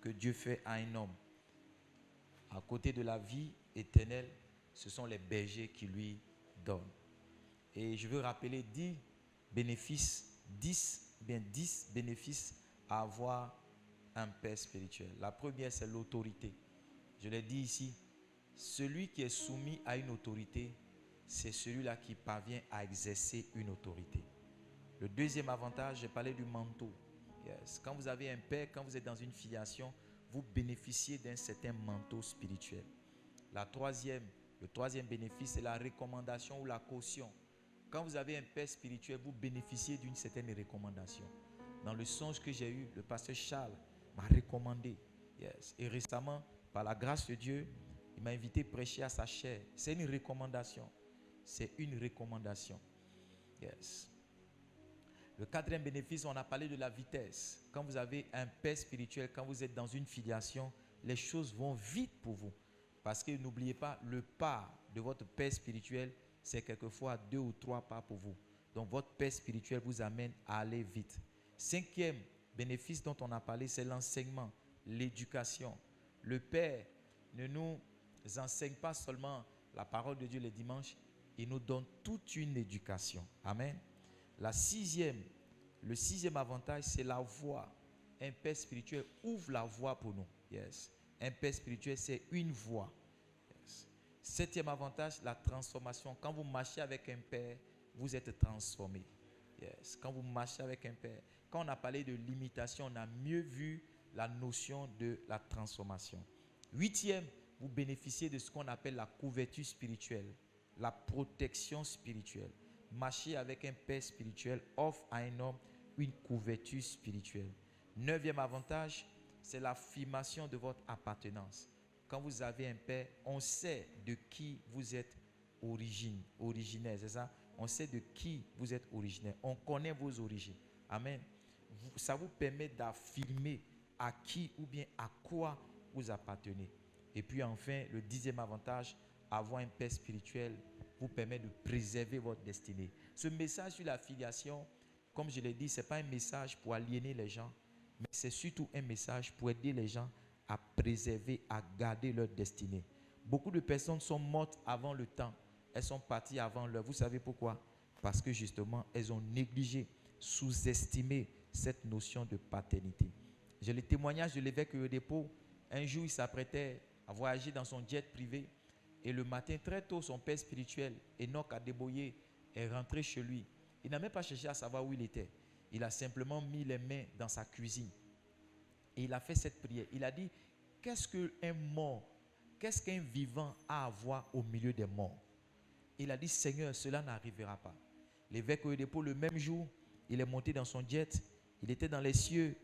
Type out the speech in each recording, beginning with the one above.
que Dieu fait à un homme. À côté de la vie éternelle, ce sont les bergers qui lui donnent. Et je veux rappeler 10 bénéfices, 10 bénéfices à avoir un père spirituel. La première, c'est l'autorité. Je l'ai dit ici, celui qui est soumis à une autorité, c'est celui-là qui parvient à exercer une autorité. Le deuxième avantage, j'ai parlé du manteau. Yes. Quand vous avez un père, quand vous êtes dans une filiation, vous bénéficiez d'un certain manteau spirituel. Le troisième bénéfice, c'est la recommandation ou la caution. Quand vous avez un père spirituel, vous bénéficiez d'une certaine recommandation. Dans le songe que j'ai eu, le pasteur Charles m'a recommandé. Yes. Et récemment, par la grâce de Dieu, il m'a invité à prêcher à sa chaire. C'est une recommandation. C'est une recommandation. Yes. Le quatrième bénéfice, on a parlé de la vitesse. Quand vous avez un père spirituel, quand vous êtes dans une filiation, les choses vont vite pour vous. Parce que n'oubliez pas, le pas de votre père spirituel, c'est quelquefois 2 ou 3 pas pour vous. Donc votre père spirituel vous amène à aller vite. Cinquième bénéfice dont on a parlé, c'est l'enseignement, l'éducation. Le père ne nous enseigne pas seulement la parole de Dieu les dimanches, il nous donne toute une éducation. Amen. Le sixième avantage, c'est la voie. Un père spirituel ouvre la voie pour nous. Yes. Un père spirituel, c'est une voie. Yes. Septième avantage, la transformation. Quand vous marchez avec un père, vous êtes transformé. Yes. Quand vous marchez avec un père. Quand on a parlé de limitation, on a mieux vu la notion de la transformation. Huitième, vous bénéficiez de ce qu'on appelle la couverture spirituelle, la protection spirituelle. Marcher avec un père spirituel offre à un homme une couverture spirituelle. Neuvième avantage, c'est l'affirmation de votre appartenance. Quand vous avez un père, on sait de qui vous êtes originaire, c'est ça? On sait de qui vous êtes originaire. On connaît vos origines. Amen. Ça vous permet d'affirmer à qui ou bien à quoi vous appartenez. Et puis enfin, le dixième avantage, avoir un père spirituel vous permet de préserver votre destinée. Ce message sur la filiation, comme je l'ai dit, ce n'est pas un message pour aliéner les gens, mais c'est surtout un message pour aider les gens à préserver, à garder leur destinée. Beaucoup de personnes sont mortes avant le temps. Elles sont parties avant l'heure. Vous savez pourquoi? Parce que justement, elles ont négligé, sous-estimé cette notion de paternité. J'ai le témoignage de l'évêque Oyedepo. Un jour, il s'apprêtait à voyager dans son jet privé. Et le matin, très tôt, son père spirituel, Enoch Adeboye, est rentré chez lui. Il n'a même pas cherché à savoir où il était. Il a simplement mis les mains dans sa cuisine. Et il a fait cette prière. Il a dit, qu'est-ce qu'un mort, qu'est-ce qu'un vivant a à voir au milieu des morts? Il a dit, Seigneur, cela n'arrivera pas. L'évêque Oyedepo, le même jour, il est monté dans son jet. Il était dans les cieux.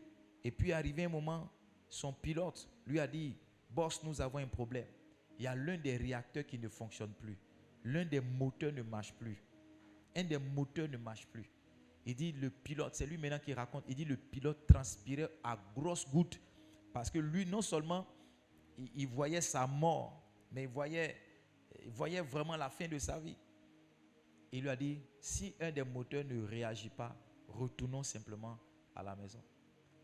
Et puis, arrivé un moment, son pilote lui a dit, boss, nous avons un problème. Il y a l'un des réacteurs qui ne fonctionne plus. L'un des moteurs ne marche plus. Un des moteurs ne marche plus. Il dit le pilote, c'est lui maintenant qui raconte, il dit le pilote transpirait à grosses gouttes parce que lui, non seulement il voyait sa mort, mais il voyait vraiment la fin de sa vie. Il lui a dit, si un des moteurs ne réagit pas, retournons simplement à la maison.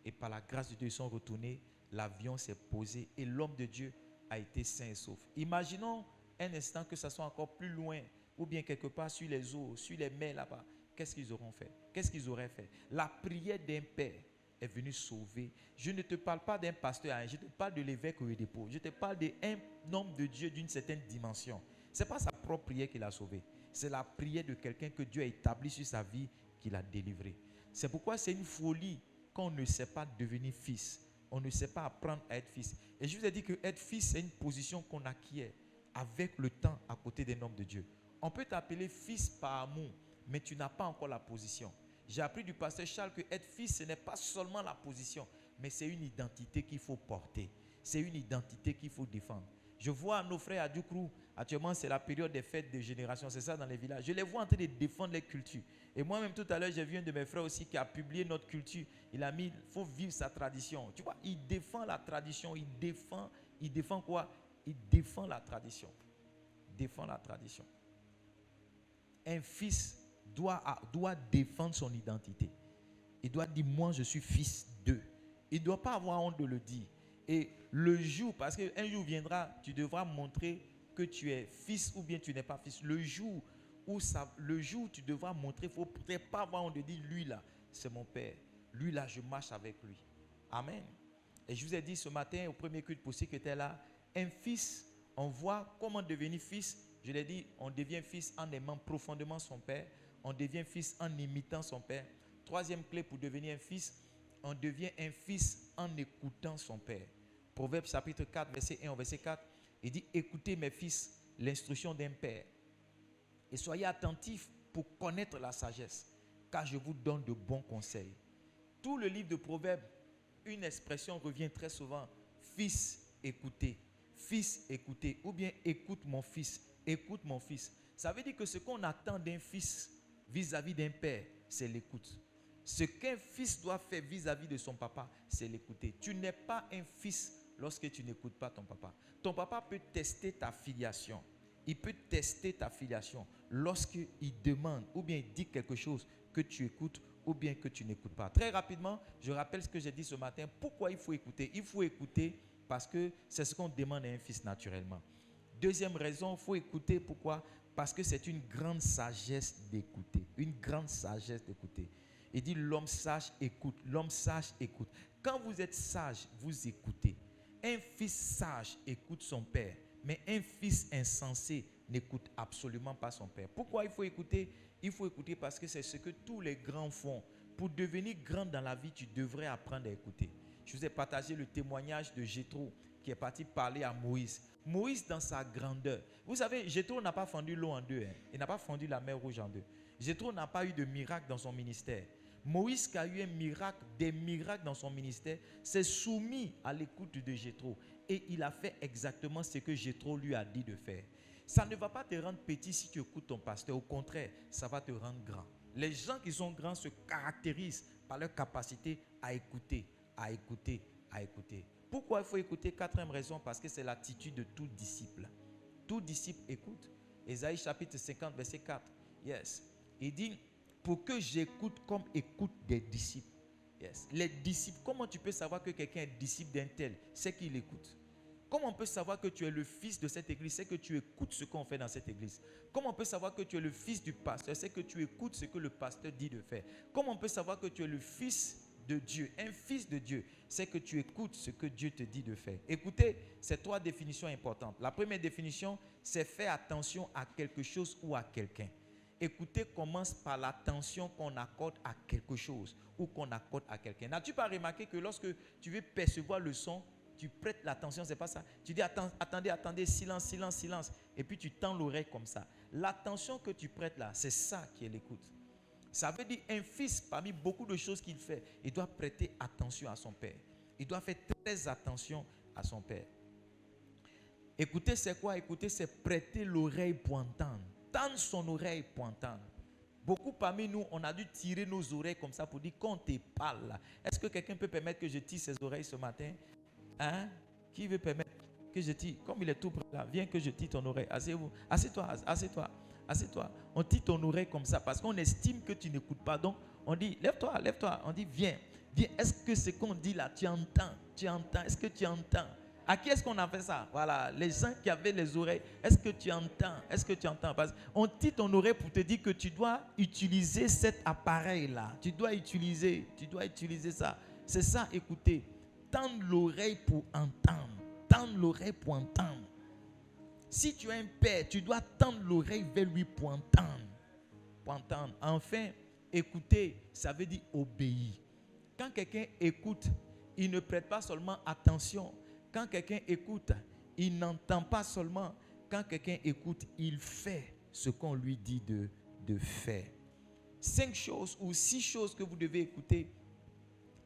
Et par la grâce de Dieu, ils sont retournés, l'avion s'est posé et l'homme de Dieu a été sain et sauf. Imaginons un instant que ça soit encore plus loin ou bien quelque part sur les eaux, sur les mers là-bas. Qu'est-ce qu'ils auront fait? Qu'est-ce qu'ils auraient fait? La prière d'un père est venue sauver. Je ne te parle pas d'un pasteur, je te parle de l'évêque Oyedepo. Je te parle d'un homme de Dieu d'une certaine dimension. Ce n'est pas sa propre prière qui l'a sauvé. C'est la prière de quelqu'un que Dieu a établi sur sa vie qui l'a délivré. C'est pourquoi c'est une folie qu'on ne sait pas devenir fils. On ne sait pas apprendre à être fils. Et je vous ai dit que être fils, c'est une position qu'on acquiert avec le temps à côté d'un homme de Dieu. On peut t'appeler fils par amour, mais tu n'as pas encore la position. J'ai appris du pasteur Charles que être fils, ce n'est pas seulement la position, mais c'est une identité qu'il faut porter. C'est une identité qu'il faut défendre. Je vois nos frères à Djoukrou, actuellement c'est la période des fêtes de génération, c'est ça dans les villages. Je les vois en train de défendre les cultures. Et moi-même tout à l'heure, j'ai vu un de mes frères aussi qui a publié notre culture. Il a mis, il faut vivre sa tradition. Tu vois, il défend la tradition, il défend quoi? Il défend la tradition. Il défend la tradition. Un fils doit défendre son identité. Il doit dire, moi je suis fils d'eux. Il ne doit pas avoir honte de le dire. Et le jour, parce qu'un jour viendra, tu devras montrer que tu es fils ou bien tu n'es pas fils. Le jour où tu devras montrer, il ne faut peut-être pas voir, on te dit, lui là, c'est mon père. Lui là, je marche avec lui. Amen. Et je vous ai dit ce matin, au premier culte pour ceux qui étaient là, un fils, on voit comment devenir fils. Je l'ai dit, on devient fils en aimant profondément son père. On devient fils en imitant son père. Troisième clé pour devenir un fils, on devient un fils en écoutant son père. Proverbe chapitre 4, verset 1 au verset 4, il dit, écoutez mes fils, l'instruction d'un père. Et soyez attentifs pour connaître la sagesse, car je vous donne de bons conseils. Tout le livre de Proverbes, une expression revient très souvent. Fils, écoutez. Fils, écoutez. Ou bien écoute mon fils. Écoute mon fils. Ça veut dire que ce qu'on attend d'un fils vis-à-vis d'un père, c'est l'écoute. Ce qu'un fils doit faire vis-à-vis de son papa, c'est l'écouter. Tu n'es pas un fils lorsque tu n'écoutes pas ton papa. Ton papa peut tester ta filiation. Il peut tester ta filiation lorsqu'il demande ou bien il dit quelque chose que tu écoutes ou bien que tu n'écoutes pas. Très rapidement, je rappelle ce que j'ai dit ce matin. Pourquoi il faut écouter? Il faut écouter parce que c'est ce qu'on demande à un fils naturellement. Deuxième raison, il faut écouter. Pourquoi? Parce que c'est une grande sagesse d'écouter. Une grande sagesse d'écouter. Il dit l'homme sage écoute. L'homme sage écoute. Quand vous êtes sage, vous écoutez. Un fils sage écoute son père. Mais un fils insensé n'écoute absolument pas son père. Pourquoi il faut écouter? Il faut écouter parce que c'est ce que tous les grands font. Pour devenir grand dans la vie, tu devrais apprendre à écouter. Je vous ai partagé le témoignage de Jéthro qui est parti parler à Moïse. Moïse dans sa grandeur. Vous savez, Jéthro n'a pas fendu l'eau en deux. Il n'a pas fendu la mer Rouge en deux. Jéthro n'a pas eu de miracle dans son ministère. Moïse qui a eu un miracle, des miracles dans son ministère, s'est soumis à l'écoute de Jéthro. Et il a fait exactement ce que Jéthro lui a dit de faire. Ça ne va pas te rendre petit si tu écoutes ton pasteur. Au contraire, ça va te rendre grand. Les gens qui sont grands se caractérisent par leur capacité à écouter, à écouter, à écouter. Pourquoi il faut écouter? Quatrième raison, parce que c'est l'attitude de tout disciple. Tout disciple écoute. Ésaïe chapitre 50, verset 4. Yes. Il dit, pour que j'écoute comme écoute des disciples. Yes. Les disciples, comment tu peux savoir que quelqu'un est disciple d'un tel? C'est qu'il écoute. Comment on peut savoir que tu es le fils de cette église? C'est que tu écoutes ce qu'on fait dans cette église. Comment on peut savoir que tu es le fils du pasteur? C'est que tu écoutes ce que le pasteur dit de faire. Comment on peut savoir que tu es le fils de Dieu? Un fils de Dieu, c'est que tu écoutes ce que Dieu te dit de faire. Écoutez, c'est trois définitions importantes. La première définition, c'est faire attention à quelque chose ou à quelqu'un. Écouter commence par l'attention qu'on accorde à quelque chose ou qu'on accorde à quelqu'un. N'as-tu pas remarqué que lorsque tu veux percevoir le son, tu prêtes l'attention, c'est pas ça. Tu dis attendez, silence, silence, silence. Et puis tu tends l'oreille comme ça. L'attention que tu prêtes là, c'est ça qui est l'écoute. Ça veut dire un fils, parmi beaucoup de choses qu'il fait, il doit prêter attention à son père. Il doit faire très attention à son père. Écouter, c'est quoi? Écouter, c'est prêter l'oreille pour entendre. Tendre son oreille pour entendre. Beaucoup parmi nous, on a dû tirer nos oreilles comme ça pour dire qu'on te parle là. Est-ce que quelqu'un peut permettre que je tire ses oreilles ce matin? Hein? Qui veut permettre que je tire? Comme il est tout près là, viens que je tire ton oreille. Asseyez-vous. Assieds-toi, assieds-toi, assieds-toi. On tire ton oreille comme ça parce qu'on estime que tu n'écoutes pas. Donc, on dit, lève-toi, lève-toi. On dit, viens, viens. Est-ce que ce qu'on dit là, tu entends? Tu entends? Est-ce que tu entends? À qui est-ce qu'on a fait ça? Voilà, les gens qui avaient les oreilles. Est-ce que tu entends? Est-ce que tu entends? Parce qu'on tire ton oreille pour te dire que tu dois utiliser cet appareil-là. Tu dois utiliser ça. C'est ça, écouter. Tendre l'oreille pour entendre. Tendre l'oreille pour entendre. Si tu as un père, tu dois tendre l'oreille vers lui pour entendre. Pour entendre. Enfin, écouter, ça veut dire obéir. Quand quelqu'un écoute, il ne prête pas seulement attention. Quand quelqu'un écoute, il n'entend pas seulement. Quand quelqu'un écoute, il fait ce qu'on lui dit de faire. 5 choses ou 6 choses que vous devez écouter.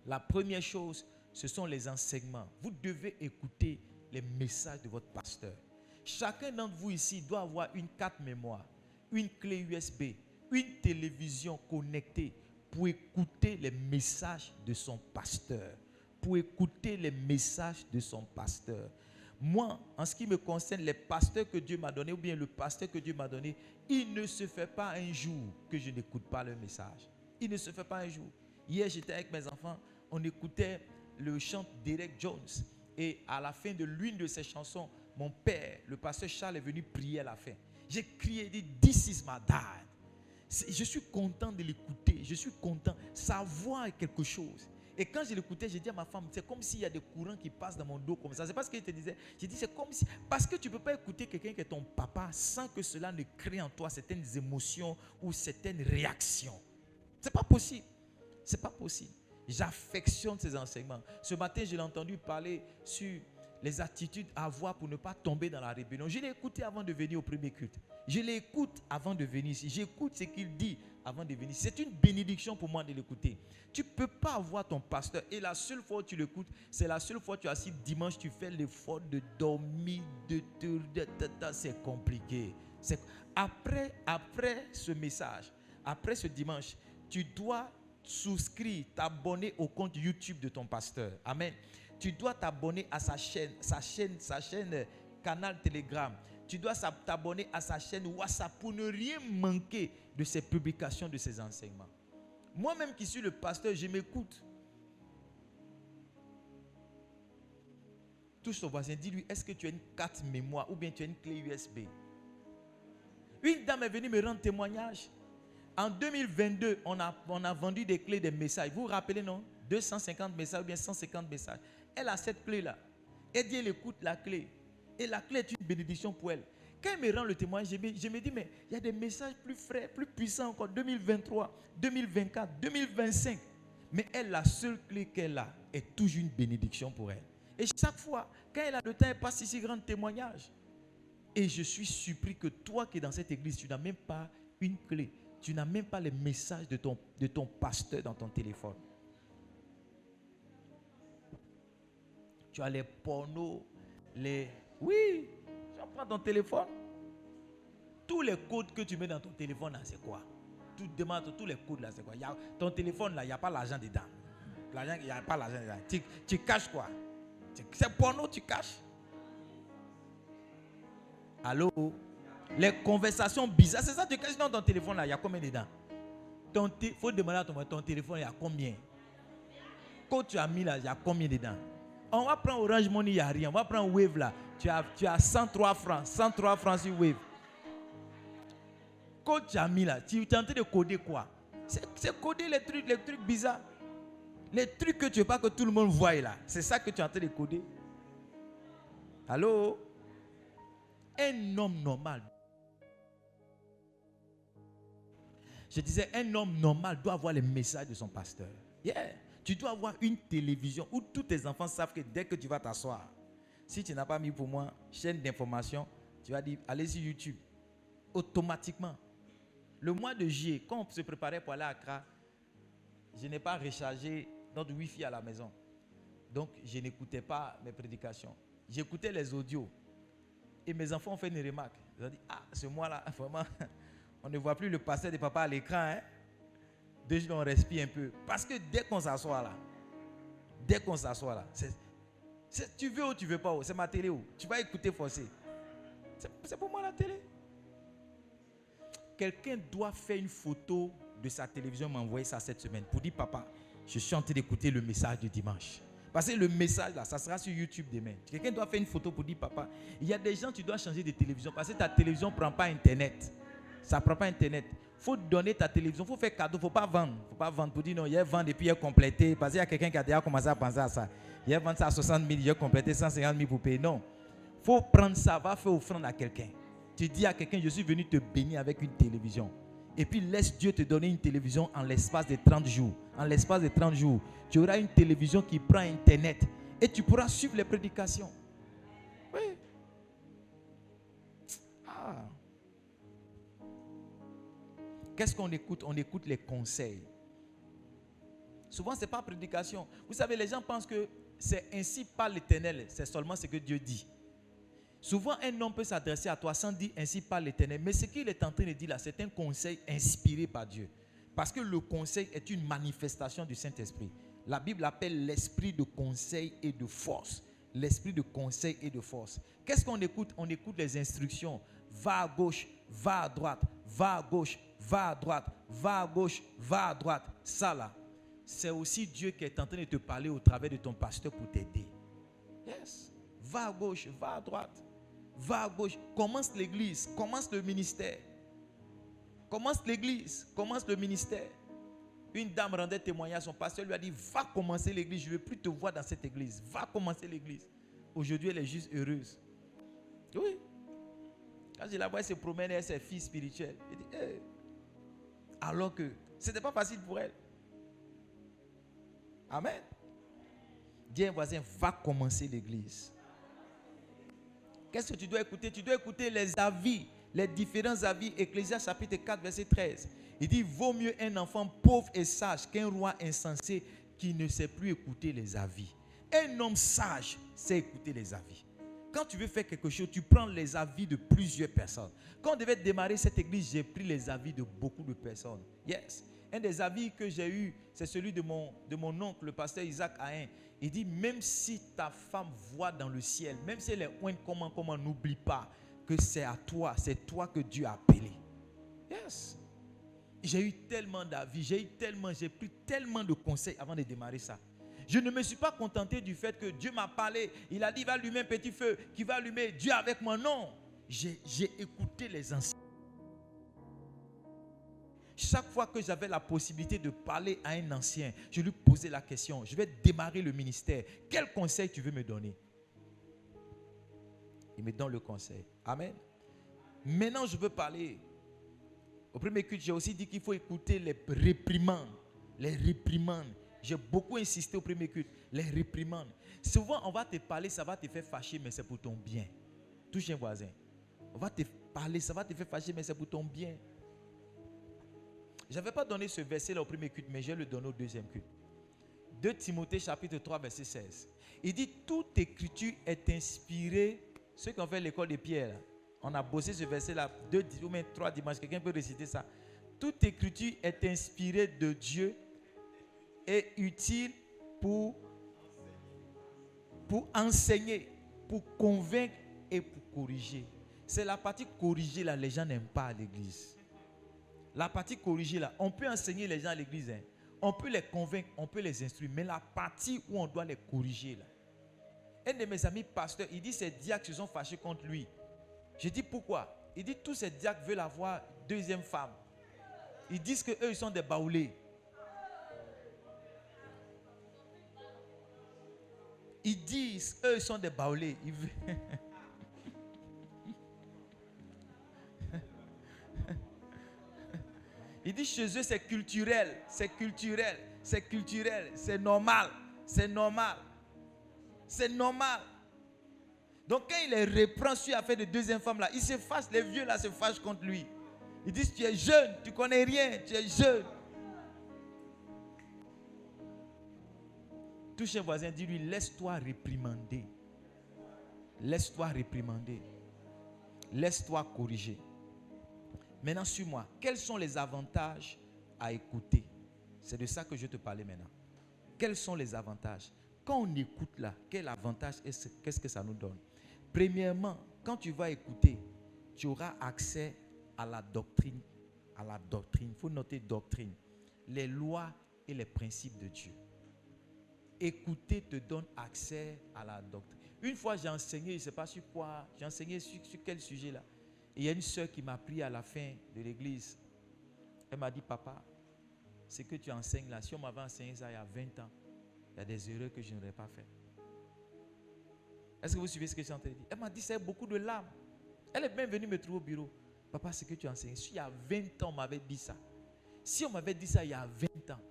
La première chose, ce sont les enseignements. Vous devez écouter les messages de votre pasteur. Chacun d'entre vous ici doit avoir une carte mémoire, une clé USB, une télévision connectée pour écouter les messages de son pasteur. Pour écouter les messages de son pasteur. Moi, en ce qui me concerne, les pasteurs que Dieu m'a donnés, ou bien le pasteur que Dieu m'a donné, il ne se fait pas un jour que je n'écoute pas le message. Il ne se fait pas un jour. Hier, j'étais avec mes enfants, on écoutait le chant d'Eric Jones. Et à la fin de l'une de ces chansons, mon père, le pasteur Charles, est venu prier à la fin. J'ai crié, dit, This is my dad. Je suis content de l'écouter. Je suis content. Sa voix est quelque chose. Et quand je l'écoutais, j'ai dit à ma femme, c'est comme s'il y a des courants qui passent dans mon dos comme ça. C'est pas ce qu'il te disait. J'ai dit, c'est comme si... Parce que tu ne peux pas écouter quelqu'un qui est ton papa sans que cela ne crée en toi certaines émotions ou certaines réactions. C'est pas possible. C'est pas possible. J'affectionne ces enseignements. Ce matin, je l'ai entendu parler sur les attitudes à avoir pour ne pas tomber dans la rébellion. Je l'ai écouté avant de venir au premier culte. Je l'écoute avant de venir ici. J'écoute ce qu'il dit avant de venir. C'est une bénédiction pour moi de l'écouter. Tu ne peux pas avoir ton pasteur et la seule fois où tu l'écoutes, c'est la seule fois où tu es assis dimanche, tu fais l'effort de dormir, c'est compliqué. Après ce message, après ce dimanche, tu dois souscrire, t'abonner au compte YouTube de ton pasteur. Amen. Tu dois t'abonner à sa chaîne canal Telegram. Tu dois t'abonner à sa chaîne WhatsApp pour ne rien manquer de ses publications, de ses enseignements. Moi-même qui suis le pasteur, je m'écoute. Touche ton voisin, dis-lui, est-ce que tu as une carte mémoire ou bien tu as une clé USB? Une dame est venue me rendre témoignage. En 2022, on a vendu des clés des messages. Vous vous rappelez, non? 250 messages ou bien 150 messages. Elle a cette clé-là. Elle dit, elle écoute la clé. Et la clé est une bénédiction pour elle. Quand elle me rend le témoignage, je me dis, mais il y a des messages plus frais, plus puissants encore. 2023, 2024, 2025. Mais elle, la seule clé qu'elle a est toujours une bénédiction pour elle. Et chaque fois, quand elle a le temps, elle passe ici grand témoignage. Et je suis surpris que toi qui es dans cette église, tu n'as même pas une clé. Tu n'as même pas les messages de ton pasteur dans ton téléphone. Tu as les pornos, Oui, tu prends ton téléphone. Tous les codes que tu mets dans ton téléphone, là, c'est quoi? Tu te demandes tous les codes, là, c'est quoi? Ton téléphone, là, il n'y a pas l'argent dedans. Il n'y a pas l'argent dedans. Tu caches quoi? C'est porno, tu caches? Allô? Les conversations bizarres, c'est ça que tu caches dans ton téléphone, là, il y a combien dedans? Il faut demander à ton téléphone, il y a combien? Quand tu as mis là, il y a combien dedans? On va prendre Orange Money, il n'y a rien. On va prendre Wave là. Tu as 103 francs. 103 francs sur Wave. Quand tu as mis là, tu es en train de coder quoi? C'est coder les trucs bizarres. Les trucs que tu ne veux pas que tout le monde voie là. C'est ça que tu es en train de coder. Allô? Un homme normal. Je disais, un homme normal doit avoir les messages de son pasteur. Yeah. Tu dois avoir une télévision où tous tes enfants savent que dès que tu vas t'asseoir, si tu n'as pas mis pour moi chaîne d'information, tu vas dire, allez sur YouTube. Automatiquement. Le mois de juillet, quand on se préparait pour aller à Accra, je n'ai pas rechargé notre Wi-Fi à la maison. Donc, je n'écoutais pas mes prédications. J'écoutais les audios. Et mes enfants ont fait une remarque. Ils ont dit, ce mois-là, vraiment, on ne voit plus le pasteur de papa à l'écran, hein? Déjà, on respire un peu. Parce que dès qu'on s'assoit là, tu veux ou tu veux pas, c'est ma télé où tu vas écouter forcé. C'est pour moi la télé. Quelqu'un doit faire une photo de sa télévision, m'envoyer ça cette semaine pour dire, papa, je suis en train d'écouter le message du dimanche. Parce que le message là, ça sera sur YouTube demain. Quelqu'un doit faire une photo pour dire, papa, il y a des gens, tu dois changer de télévision parce que ta télévision ne prend pas Internet. Ça ne prend pas Internet. Il faut donner ta télévision, il faut faire cadeau, il ne faut pas vendre. Il ne faut pas vendre pour dire non, il y a vendre et puis il y a complété. Parce qu'il y a quelqu'un qui a déjà commencé à penser à ça. Il y a vendre ça à 60 000, il y a complété 150 000 pour payer. Non. Il faut prendre ça, va faire offrande à quelqu'un. Tu dis à quelqu'un, je suis venu te bénir avec une télévision. Et puis laisse Dieu te donner une télévision en l'espace de 30 jours. En l'espace de 30 jours, tu auras une télévision qui prend Internet. Et tu pourras suivre les prédications. Oui. Qu'est-ce qu'on écoute? On écoute les conseils. Souvent, ce n'est pas prédication. Vous savez, les gens pensent que c'est ainsi par l'Éternel. C'est seulement ce que Dieu dit. Souvent, un homme peut s'adresser à toi sans dire ainsi par l'Éternel. Mais ce qu'il est en train de dire là, c'est un conseil inspiré par Dieu. Parce que le conseil est une manifestation du Saint-Esprit. La Bible appelle l'esprit de conseil et de force. L'esprit de conseil et de force. Qu'est-ce qu'on écoute? On écoute les instructions. Va à gauche, va à droite, va à gauche, va à droite, va à gauche, va à droite. Ça là, c'est aussi Dieu qui est en train de te parler au travers de ton pasteur pour t'aider. Yes. va à gauche, va à droite, va à gauche. Commence l'église, commence le ministère. Commence l'église, commence le ministère. Une dame rendait témoignage, son pasteur lui a dit, va commencer l'église, je ne veux plus te voir dans cette église. Va commencer l'église. Aujourd'hui, elle est juste heureuse. Oui. Quand je la vois, elle se promène, elle est ses filles spirituelles. Elle dit, hey. Alors que ce n'était pas facile pour elle. Amen. Dis à un voisin, va commencer l'église. Qu'est-ce que tu dois écouter? Tu dois écouter les avis, les différents avis. Ecclésiaste chapitre 4, verset 13. Il dit, vaut mieux un enfant pauvre et sage qu'un roi insensé qui ne sait plus écouter les avis. Un homme sage sait écouter les avis. Quand tu veux faire quelque chose, tu prends les avis de plusieurs personnes. Quand on devait démarrer cette église, j'ai pris les avis de beaucoup de personnes. Yes. Un des avis que j'ai eu, c'est celui de mon oncle, le pasteur Isaac Ahin. Il dit, même si ta femme voit dans le ciel, même si elle est loin, comment n'oublie pas que c'est à toi, c'est toi que Dieu a appelé. Yes. J'ai eu tellement d'avis, j'ai pris tellement de conseils avant de démarrer ça. Je ne me suis pas contenté du fait que Dieu m'a parlé. Il a dit, il va allumer un petit feu, qui va allumer Dieu avec moi. Non, j'ai écouté les anciens. Chaque fois que j'avais la possibilité de parler à un ancien, je lui posais la question, je vais démarrer le ministère. Quel conseil tu veux me donner? Il me donne le conseil. Amen. Maintenant, je veux parler. Au premier culte, j'ai aussi dit qu'il faut écouter les réprimandes. Les réprimandes. J'ai beaucoup insisté au premier culte. Les réprimandes. Souvent, on va te parler, ça va te faire fâcher, mais c'est pour ton bien. Touche un voisin. On va te parler, ça va te faire fâcher, mais c'est pour ton bien. Je n'avais pas donné ce verset-là au premier culte, mais je vais le donner au deuxième culte. 2 Timothée chapitre 3, verset 16. Il dit, toute écriture est inspirée. Ceux qui ont fait l'école de Pierre, on a bossé ce verset-là 2 ou même 3 dimanches. Quelqu'un peut réciter ça. Toute écriture est inspirée de Dieu et utile pour enseigner, pour convaincre et pour corriger. C'est la partie corriger là, les gens n'aiment pas à l'église. La partie corriger là, on peut enseigner les gens à l'église, hein. On peut les convaincre, on peut les instruire, mais la partie où on doit les corriger là. Un de mes amis pasteurs, il dit ces diacres se sont fâchés contre lui. Je dis pourquoi? Il dit tous ces diacres veulent avoir deuxième femme. Ils disent qu'eux ils sont des baoulés. Ils disent eux ils sont des baoulés. Il dit chez eux c'est culturel, c'est culturel, c'est culturel, c'est normal, c'est normal, c'est normal. Donc quand il les reprend sur l'affaire de deuxième femme là, ils se fâchent, les vieux là se fâchent contre lui. Ils disent tu es jeune, tu connais rien, tu es jeune. Touche un voisin, dis-lui laisse-toi réprimander. Laisse-toi réprimander. Laisse-toi corriger. Maintenant, suis-moi. Quels sont les avantages à écouter? C'est de ça que je vais te parler maintenant. Quels sont les avantages? Quand on écoute là, quel avantage qu'est-ce que ça nous donne? Premièrement, quand tu vas écouter, tu auras accès à la doctrine. À la doctrine. Il faut noter doctrine. Les lois et les principes de Dieu. Écouter te donne accès à la doctrine. Une fois, j'ai enseigné, je ne sais pas sur quoi, j'ai enseigné sur quel sujet là. Et il y a une soeur qui m'a pris à la fin de l'église. Elle m'a dit, papa, ce que tu enseignes là, si on m'avait enseigné ça il y a 20 ans, il y a des erreurs que je n'aurais pas faites. Est-ce que vous suivez ce que je suis en train de dire? Elle m'a dit, c'est beaucoup de larmes. Elle est même venue me trouver au bureau. Papa, ce que tu enseignes, si il y a 20 ans, on m'avait dit ça. Si on m'avait dit ça il y a 20 ans.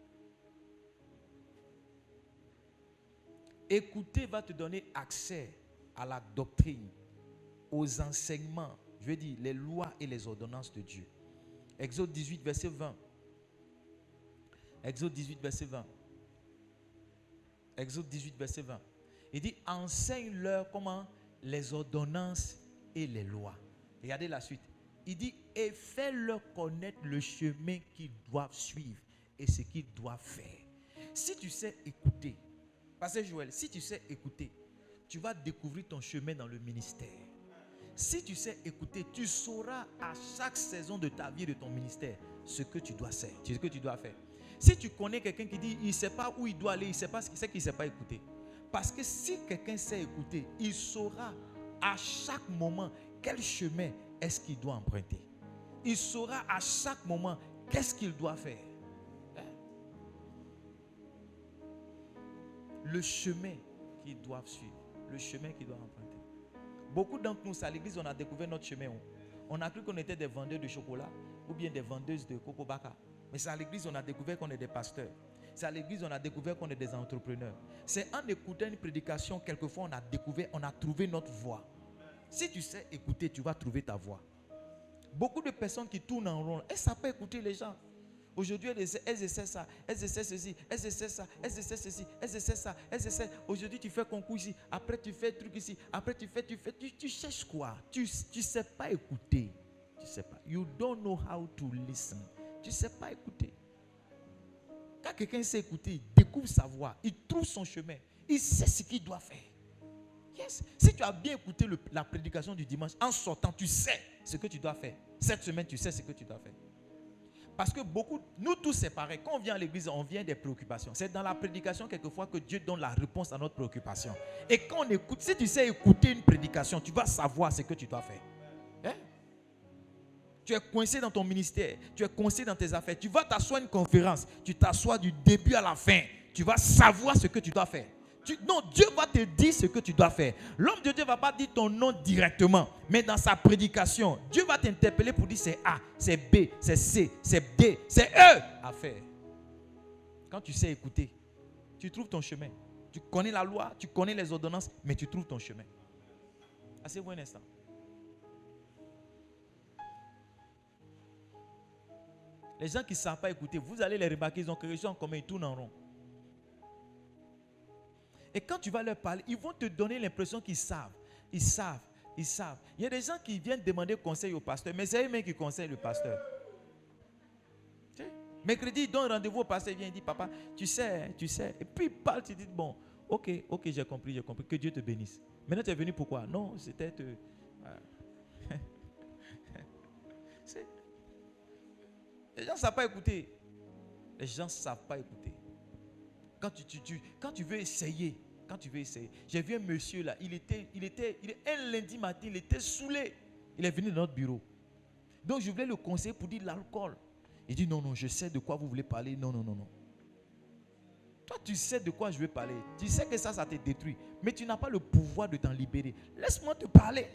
Écouter va te donner accès à la doctrine, aux enseignements, je veux dire les lois et les ordonnances de Dieu. Exode 18, verset 20. Exode 18, verset 20. Exode 18, verset 20. Il dit, enseigne-leur comment les ordonnances et les lois. Regardez la suite. Il dit, et fais-leur connaître le chemin qu'ils doivent suivre et ce qu'ils doivent faire. Si tu sais écouter, Pasteur Joël, si tu sais écouter, tu vas découvrir ton chemin dans le ministère. Si tu sais écouter, tu sauras à chaque saison de ta vie, de ton ministère, ce que tu dois faire. Si tu connais quelqu'un qui dit, il ne sait pas où il doit aller, il ne sait pas ce qu'il ne sait pas écouter. Parce que si quelqu'un sait écouter, il saura à chaque moment quel chemin est-ce qu'il doit emprunter. Il saura à chaque moment qu'est-ce qu'il doit faire. Le chemin qu'ils doivent suivre, le chemin qu'ils doivent emprunter. Beaucoup d'entre nous, à l'église, on a découvert notre chemin. On a cru qu'on était des vendeurs de chocolat ou bien des vendeuses de coco baka. Mais c'est à l'église on a découvert qu'on est des pasteurs. C'est à l'église on a découvert qu'on est des entrepreneurs. C'est en écoutant une prédication, quelquefois on a découvert, on a trouvé notre voie. Si tu sais écouter, tu vas trouver ta voie. Beaucoup de personnes qui tournent en rond, elles ne savent pas écouter les gens. Aujourd'hui, elles essaient ça, elles essaient ceci, elles essaient ça, elles essaient ceci, elles essaient ça, elles essaient. Aujourd'hui, tu fais concours ici, après tu fais truc ici, après tu cherches quoi? Tu sais pas écouter. Tu sais pas. You don't know how to listen. Tu sais pas écouter. Quand quelqu'un sait écouter, il découvre sa voix, il trouve son chemin, il sait ce qu'il doit faire. Yes. Si tu as bien écouté la prédication du dimanche, en sortant, tu sais ce que tu dois faire. Cette semaine, tu sais ce que tu dois faire. Parce que nous tous c'est pareil. Quand on vient à l'église, on vient des préoccupations. C'est dans la prédication quelquefois que Dieu donne la réponse à notre préoccupation. Et quand on écoute, si tu sais écouter une prédication, tu vas savoir ce que tu dois faire. Hein? Tu es coincé dans ton ministère, tu es coincé dans tes affaires. Tu vas t'asseoir à une conférence, tu t'assois du début à la fin. Tu vas savoir ce que tu dois faire. Non, Dieu va te dire ce que tu dois faire. L'homme de Dieu ne va pas dire ton nom directement, mais dans sa prédication, Dieu va t'interpeller pour dire c'est A, c'est B, c'est C, c'est D, c'est E à faire. Quand tu sais écouter, tu trouves ton chemin. Tu connais la loi, tu connais les ordonnances, mais tu trouves ton chemin. Asseyez-vous un instant. Les gens qui ne savent pas écouter, vous allez les remarquer, ils ont quelque chose en commun, ils tournent en rond. Et quand tu vas leur parler, ils vont te donner l'impression qu'ils savent. Ils savent. Il y a des gens qui viennent demander conseil au pasteur, mais c'est eux-mêmes qui conseillent le pasteur. Mercredi, il donne rendez-vous au pasteur, il vient et dit, papa, tu sais. Et puis il parle, tu dis, bon, ok, j'ai compris, que Dieu te bénisse. Maintenant, tu es venu pourquoi? Non, c'était te... Les gens ne savent pas écouter. Les gens ne savent pas écouter. Quand tu veux essayer, j'ai vu un monsieur là, un lundi matin, il était saoulé. Il est venu dans notre bureau. Donc je voulais le conseiller pour dire l'alcool. Il dit non, je sais de quoi vous voulez parler. Non. Toi, tu sais de quoi je veux parler. Tu sais que ça te détruit. Mais tu n'as pas le pouvoir de t'en libérer. Laisse-moi te parler.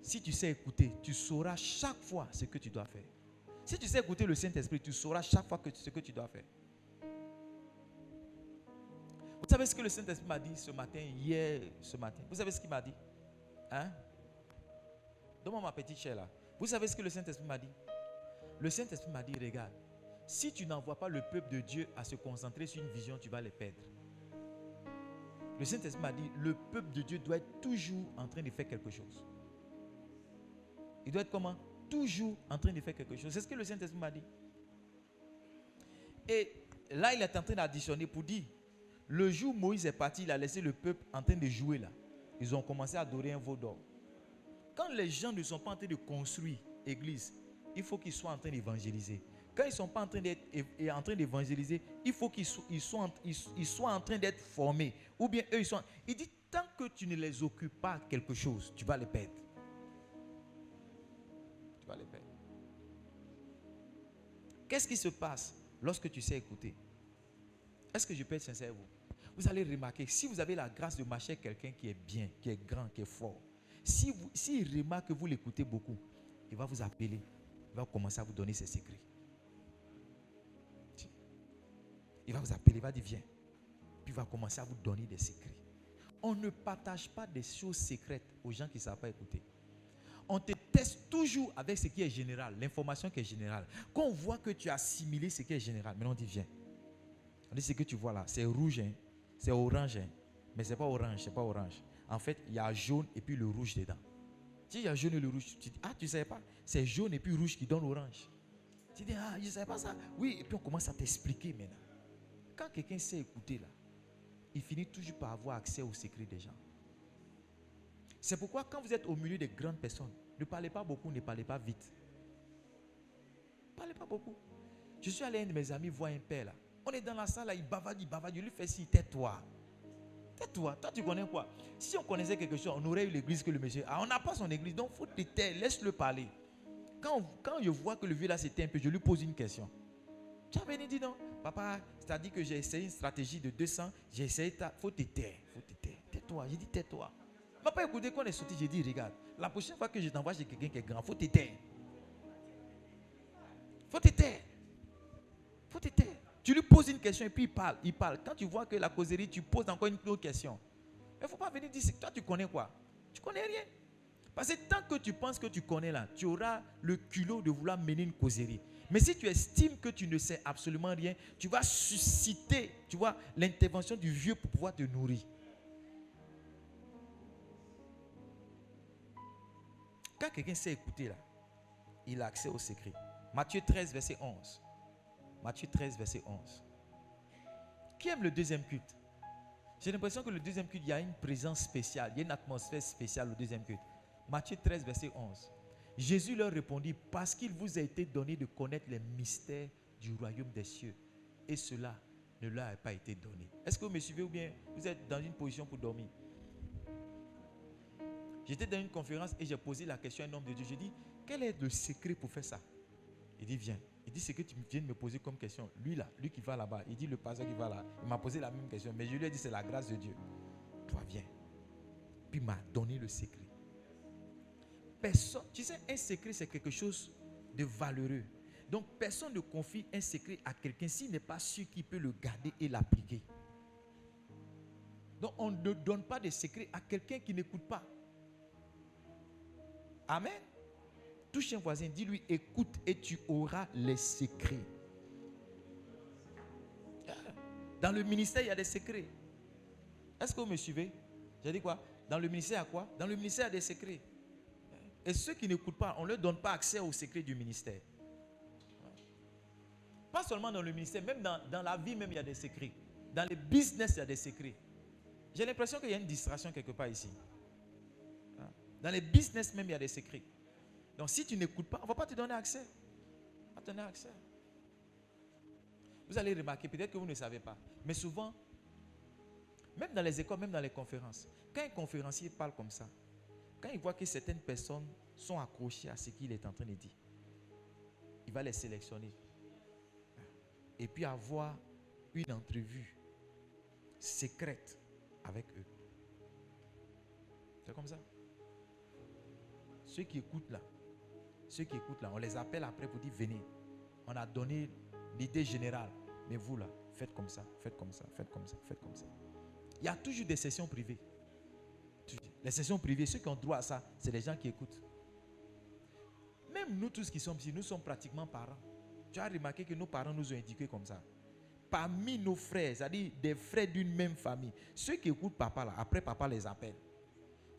Si tu sais écouter, tu sauras chaque fois ce que tu dois faire. Si tu sais écouter le Saint-Esprit, tu sauras chaque fois ce que tu dois faire. Vous savez ce que le Saint-Esprit m'a dit ce matin? Vous savez ce qu'il m'a dit? Hein? Donne-moi ma petite chair là. Vous savez ce que le Saint-Esprit m'a dit? Le Saint-Esprit m'a dit, regarde, si tu n'envoies pas le peuple de Dieu à se concentrer sur une vision, tu vas les perdre. Le Saint-Esprit m'a dit, le peuple de Dieu doit être toujours en train de faire quelque chose. Il doit être comment? Toujours en train de faire quelque chose. C'est ce que le Saint-Esprit m'a dit. Et là, il est en train d'additionner pour dire, le jour où Moïse est parti, il a laissé le peuple en train de jouer là. Ils ont commencé à adorer un veau d'or. Quand les gens ne sont pas en train de construire l'église, il faut qu'ils soient en train d'évangéliser. Quand ils ne sont pas en train d'évangéliser, il faut qu'ils soient en train d'être formés. Ou bien eux, il dit, tant que tu ne les occupes pas quelque chose, tu vas les perdre. Tu vas les perdre. Qu'est-ce qui se passe lorsque tu sais écouter? Est-ce que je peux être sincère avec vous? Vous allez remarquer, si vous avez la grâce de marcher avec quelqu'un qui est bien, qui est grand, qui est fort, s'il remarque que vous l'écoutez beaucoup, il va vous appeler, il va commencer à vous donner ses secrets. Il va vous appeler, il va dire viens. Puis il va commencer à vous donner des secrets. On ne partage pas des choses secrètes aux gens qui ne savent pas écouter. On te teste toujours avec ce qui est général, l'information qui est générale. Quand on voit que tu as assimilé ce qui est général, maintenant on dit viens. On dit ce que tu vois là, c'est rouge, hein? C'est orange, hein? Mais c'est pas orange. En fait, il y a jaune et puis le rouge dedans. Si il y a jaune et le rouge, tu dis, tu ne savais pas? C'est jaune et puis rouge qui donne orange. Tu dis, je ne savais pas ça. Oui, et puis on commence à t'expliquer maintenant. Quand quelqu'un sait écouter là, il finit toujours par avoir accès aux secrets des gens. C'est pourquoi quand vous êtes au milieu des grandes personnes, ne parlez pas beaucoup, ne parlez pas vite. Ne parlez pas beaucoup. Je suis allé à un de mes amis voir un père là. On est dans la salle, là, il bavarde, je lui fais si, tais-toi. Tais-toi, toi tu connais quoi? Si on connaissait quelque chose, on aurait eu l'église que le monsieur. Ah, on n'a pas son église, donc il faut te taire, laisse-le parler. Quand je vois que le vieux là s'éteint un peu, je lui pose une question. Tu as venu dire non, papa, c'est-à-dire que j'ai essayé une stratégie de 200, j'ai essayé, faut te taire, tais-toi, j'ai dit tais-toi. Il m'a pas écouté quand on est sorti, j'ai dit regarde, la prochaine fois que je t'envoie chez quelqu'un qui est grand, faut te taire. Faut te taire. Faut te taire. Tu lui poses une question et puis il parle. Quand tu vois que la causerie, tu poses encore une autre question. Il ne faut pas venir dire, toi tu connais quoi? Tu connais rien. Parce que tant que tu penses que tu connais là, tu auras le culot de vouloir mener une causerie. Mais si tu estimes que tu ne sais absolument rien, tu vas susciter, tu vois, l'intervention du vieux pour pouvoir te nourrir. Quand quelqu'un sait écouter là, il a accès au secret. Matthieu 13, verset 11. Matthieu 13, verset 11. Qui aime le deuxième culte? J'ai l'impression que le deuxième culte, il y a une présence spéciale, il y a une atmosphère spéciale au deuxième culte. Matthieu 13, verset 11. Jésus leur répondit, parce qu'il vous a été donné de connaître les mystères du royaume des cieux. Et cela ne leur a pas été donné. Est-ce que vous me suivez ou bien vous êtes dans une position pour dormir? J'étais dans une conférence et j'ai posé la question à un homme de Dieu. J'ai dit, quel est le secret pour faire ça? Il dit, viens. Il dit, c'est que tu viens de me poser comme question. Lui là, lui qui va là-bas, il dit, le pasteur qui va là, il m'a posé la même question. Mais je lui ai dit, c'est la grâce de Dieu. Toi, viens. Puis il m'a donné le secret. Personne, tu sais, un secret, c'est quelque chose de valeureux. Donc, personne ne confie un secret à quelqu'un s'il n'est pas sûr qu'il peut le garder et l'appliquer. Donc, on ne donne pas de secret à quelqu'un qui n'écoute pas. Amen. Touche un voisin, dis-lui, écoute et tu auras les secrets. Dans le ministère, il y a des secrets. Est-ce que vous me suivez? J'ai dit quoi? Dans le ministère, il y a quoi? Dans le ministère, il y a des secrets. Et ceux qui n'écoutent pas, on ne leur donne pas accès aux secrets du ministère. Pas seulement dans le ministère, même dans la vie, même il y a des secrets. Dans les business, il y a des secrets. J'ai l'impression qu'il y a une distraction quelque part ici. Dans les business, même il y a des secrets. Donc si tu n'écoutes pas, on ne va pas te donner accès. On va te donner accès. Vous allez remarquer, peut-être que vous ne savez pas, mais souvent, même dans les écoles, même dans les conférences, quand un conférencier parle comme ça, quand il voit que certaines personnes sont accrochées à ce qu'il est en train de dire, il va les sélectionner. Et puis avoir une entrevue secrète avec eux. C'est comme ça. Ceux qui écoutent là, on les appelle après pour dire venez. On a donné l'idée générale. Mais vous là, faites comme ça, faites comme ça, faites comme ça, faites comme ça. Il y a toujours des sessions privées. Les sessions privées, ceux qui ont droit à ça, c'est les gens qui écoutent. Même nous tous qui sommes ici, nous sommes pratiquement parents. Tu as remarqué que nos parents nous ont éduqués comme ça. Parmi nos frères, c'est-à-dire des frères d'une même famille, ceux qui écoutent papa là, après papa les appelle.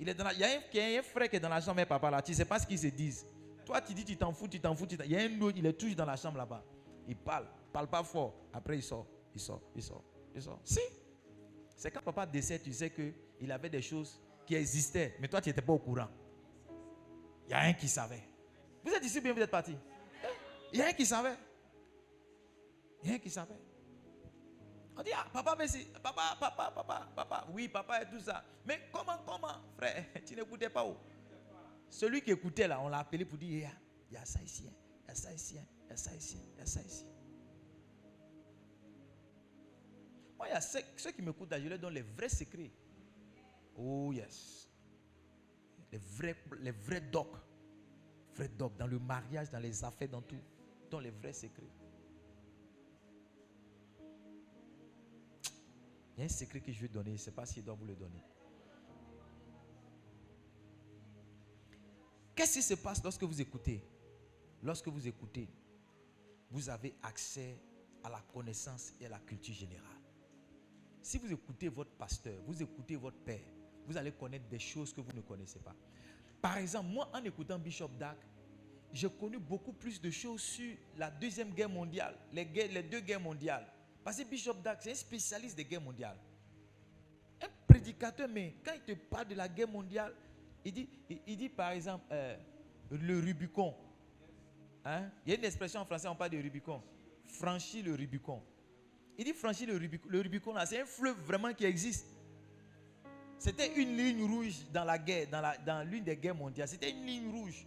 Il y a un frère qui est dans la chambre et papa là, tu ne sais pas ce qu'ils se disent. Toi tu dis tu t'en fous. Il y a un autre, il est toujours dans la chambre là-bas. Il parle pas fort. Après il sort. Si. C'est quand papa décède, tu sais qu'il avait des choses qui existaient, mais toi tu n'étais pas au courant. Il y a un qui savait. Vous êtes ici bien, vous êtes parti. Il y a un qui savait. On dit, ah, papa, merci. Papa. Oui, papa et tout ça. Mais comment, frère? Tu n'écoutais pas où? Celui qui écoutait là, on l'a appelé pour dire, il y a ça ici, il y a ça ici, il y a ça ici, il y a ça ici. Moi, il y a ceux qui m'écoutent là, je leur donne les vrais secrets. Oh yes. Les vrais docs. Dans le mariage, dans les affaires, dans tout. Dans les vrais secrets. Il y a un secret que je vais donner, je ne sais pas s'il doit vous le donner. Qu'est-ce qui se passe lorsque vous écoutez? Lorsque vous écoutez, vous avez accès à la connaissance et à la culture générale. Si vous écoutez votre pasteur, vous écoutez votre père, vous allez connaître des choses que vous ne connaissez pas. Par exemple, moi, en écoutant Bishop Dag, j'ai connu beaucoup plus de choses sur la Deuxième Guerre mondiale, les deux guerres mondiales. Parce que Bishop Dag, c'est un spécialiste des guerres mondiales. Un prédicateur, mais quand il te parle de la guerre mondiale, il dit par exemple, le Rubicon. Hein? Il y a une expression en français, on parle de Rubicon. Franchir le Rubicon. Il dit franchir le Rubicon. Le Rubicon, là, c'est un fleuve vraiment qui existe. C'était une ligne rouge dans la guerre, dans l'une des guerres mondiales. C'était une ligne rouge.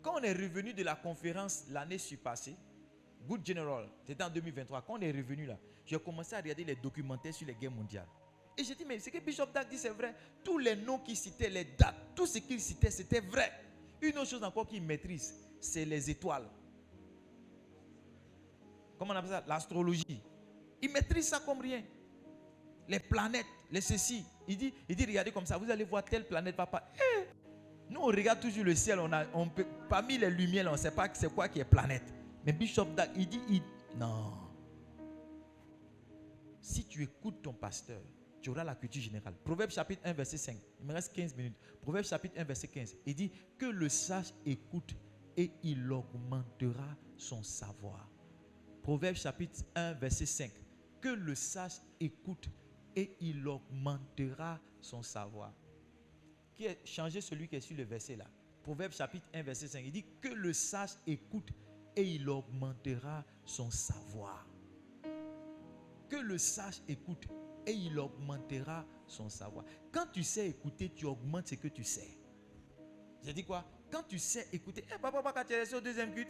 Quand on est revenu de la conférence l'année surpassée, Good General, c'était en 2023, quand on est revenu là, j'ai commencé à regarder les documentaires sur les guerres mondiales. Et j'ai dit, mais ce que Bishop Dag dit, c'est vrai. Tous les noms qu'il citait, les dates, tout ce qu'il citait, c'était vrai. Une autre chose encore qu'il maîtrise, c'est les étoiles. Comment on appelle ça? L'astrologie. Il maîtrise ça comme rien. Les planètes, les ceci. Il dit, regardez comme ça, vous allez voir telle planète va pas. Nous, on regarde toujours le ciel, parmi les lumières, on ne sait pas c'est quoi qui est planète. Mais Bishop Dag, il dit, non. Si tu écoutes ton pasteur, tu auras la culture générale. Proverbe chapitre 1, verset 5. Il me reste 15 minutes. Proverbe chapitre 1, verset 15. Il dit que le sage écoute et il augmentera son savoir. Proverbe chapitre 1, verset 5. Que le sage écoute et il augmentera son savoir. Qui est changé celui qui est sur le verset là. Proverbe chapitre 1, verset 5. Il dit que le sage écoute et il augmentera son savoir. Que le sage écoute et il augmentera son savoir. Quand tu sais écouter, tu augmentes ce que tu sais. J'ai dit quoi? Quand tu sais écouter, papa, quand tu es resté au deuxième culte,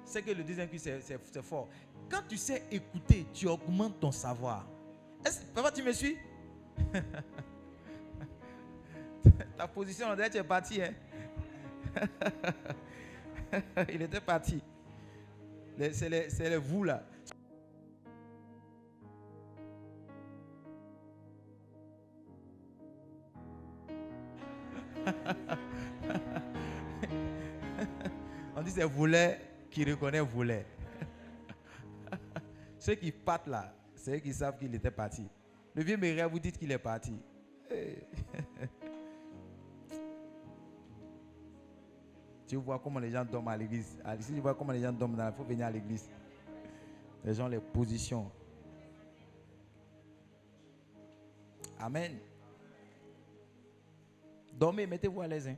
c'est que le deuxième culte c'est fort. Quand tu sais écouter, tu augmentes ton savoir. Papa, tu me suis? Ta position, on dirait que tu es parti. Hein? Il était parti. C'est les vous là. On dit c'est volet qui reconnaît volet. Ceux qui partent là, c'est eux qui savent qu'il était parti. Le vieux Méria, vous dites qu'il est parti. Tu vois comment les gens dorment à l'église. Si tu vois comment les gens dorment, il faut venir à l'église. Les gens, les positions. Amen. Dormez, mettez-vous à l'aise. Hein.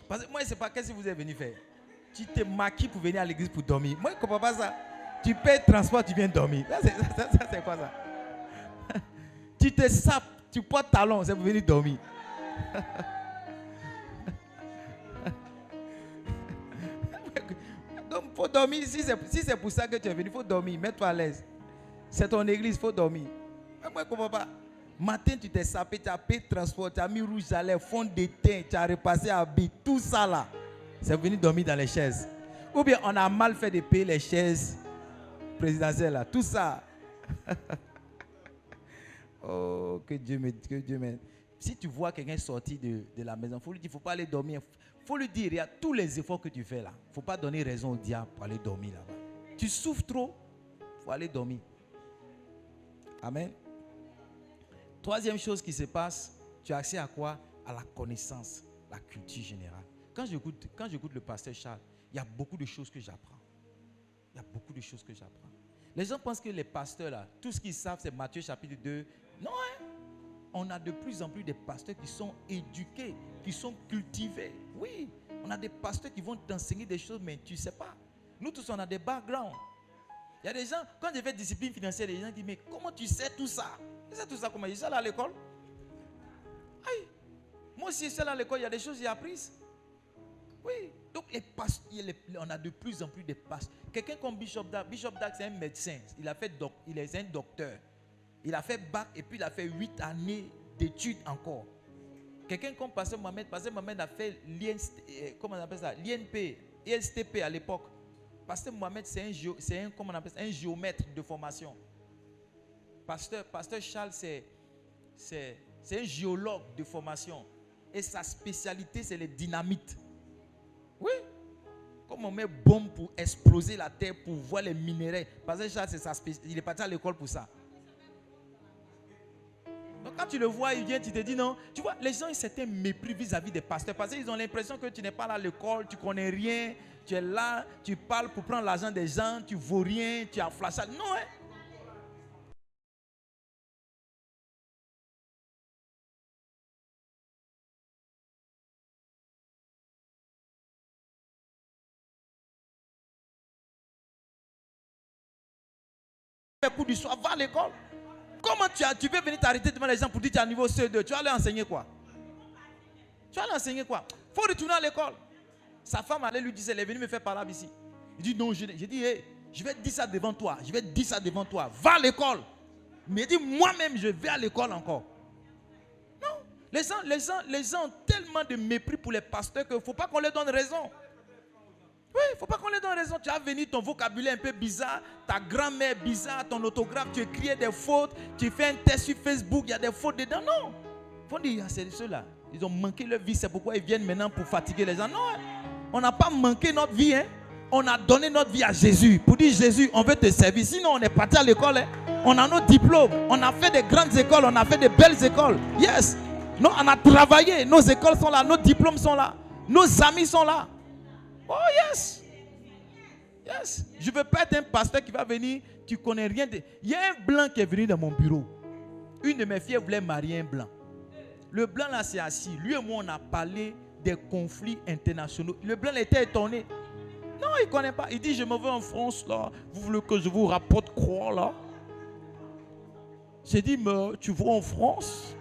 Parce que moi, je ne sais pas qu'est-ce que vous êtes venu faire. Tu te maquilles pour venir à l'église pour dormir. Moi, je ne comprends pas ça. Tu payes transport, tu viens dormir. Ça, c'est quoi ça? Tu te sapes, tu portes talons, c'est pour venir dormir. Donc, il faut dormir. Si c'est pour ça que tu es venu, il faut dormir. Mets-toi à l'aise. C'est ton église, il faut dormir. Mais moi, je ne comprends pas. Matin, tu t'es sapé, tu as payé transport, tu as mis rouge à lèvres, fond de teint, tu as repassé à habit, tout ça là. C'est venu dormir dans les chaises. Ou bien on a mal fait de payer les chaises présidentielles là. Tout ça. Oh, que Dieu m'aide. Si tu vois quelqu'un sortir de la maison, il faut lui dire, il ne faut pas aller dormir. Il faut lui dire, il y a tous les efforts que tu fais là. Il ne faut pas donner raison au diable pour aller dormir là-bas. Tu souffres trop, il faut aller dormir. Amen. Troisième chose qui se passe, tu as accès à quoi? À la connaissance, la culture générale. Quand j'écoute le pasteur Charles, il y a beaucoup de choses que j'apprends. Il y a beaucoup de choses que j'apprends. Les gens pensent que les pasteurs là, tout ce qu'ils savent c'est Matthieu chapitre 2. Non, hein? On a de plus en plus des pasteurs qui sont éduqués, qui sont cultivés. Oui, on a des pasteurs qui vont t'enseigner des choses, mais tu ne sais pas. Nous tous, on a des backgrounds. Il y a des gens, quand j'ai fait discipline financière, les gens disent, mais comment tu sais tout ça? Tu sais tout ça comment? Je suis allé à l'école. Aïe. Moi aussi, je suis allé à l'école, il y a des choses que j'ai apprises. Oui. Donc, on a de plus en plus de pasteurs. Quelqu'un comme Bishop Dag, c'est un médecin. Il est un docteur. Il a fait bac et puis il a fait 8 années d'études encore. Quelqu'un comme Pasteur Mohamed a fait l'INP, ISTP à l'époque. Pasteur Mohamed, c'est un géomètre de formation. Pasteur Charles, c'est un géologue de formation. Et sa spécialité, c'est les dynamites. Oui. Comme on met bombe pour exploser la terre, pour voir les minéraux. Pasteur Charles, c'est sa spécialité. Il est parti à l'école pour ça. Donc quand tu le vois, il vient, tu te dis non. Tu vois, les gens, ils ont un certain mépris vis-à-vis des pasteurs. Parce qu'ils ont l'impression que tu n'es pas là à l'école, tu ne connais rien. Tu es là, tu parles pour prendre l'argent des gens, tu ne vaux rien, tu as flashé. Non, hein. les cours du soir, va à l'école. Comment tu veux venir t'arrêter devant les gens pour dire que tu es à niveau CE2? Tu vas aller enseigner quoi? Tu vas aller enseigner quoi? Il faut retourner à l'école. Sa femme allait lui dire, elle est venue me faire parler ici. Il dit non, j'ai dit, hey, je vais te dire ça devant toi. Je vais te dire ça devant toi. Va à l'école. Mais il dit, moi-même, je vais à l'école encore. Non. Les gens ont tellement de mépris pour les pasteurs qu'il ne faut pas qu'on leur donne raison. Oui, il ne faut pas qu'on leur donne raison. Tu as venu, ton vocabulaire un peu bizarre, ta grand-mère bizarre, ton autographe, tu écris des fautes, tu fais un test sur Facebook, il y a des fautes dedans. Non. Il faut dire, c'est ceux-là. Ils ont manqué leur vie, c'est pourquoi ils viennent maintenant pour fatiguer les gens. Non, on n'a pas manqué notre vie. Hein. On a donné notre vie à Jésus. Pour dire, Jésus, on veut te servir. Sinon, on est parti à l'école. Hein. On a nos diplômes. On a fait des grandes écoles. On a fait des belles écoles. Yes. Non, on a travaillé. Nos écoles sont là. Nos diplômes sont là. Nos amis sont là. Oh, yes. Yes. Je ne veux pas être un pasteur qui va venir. Tu ne connais rien. Il y a un blanc qui est venu dans mon bureau. Une de mes filles voulait marier un blanc. Le blanc là s'est assis. Lui et moi, on a parlé des conflits internationaux. Le blanc était étonné. Non, il ne connaît pas. Il dit, je me vais en France là. Vous voulez que je vous rapporte quoi là? J'ai dit, mais tu vas en France?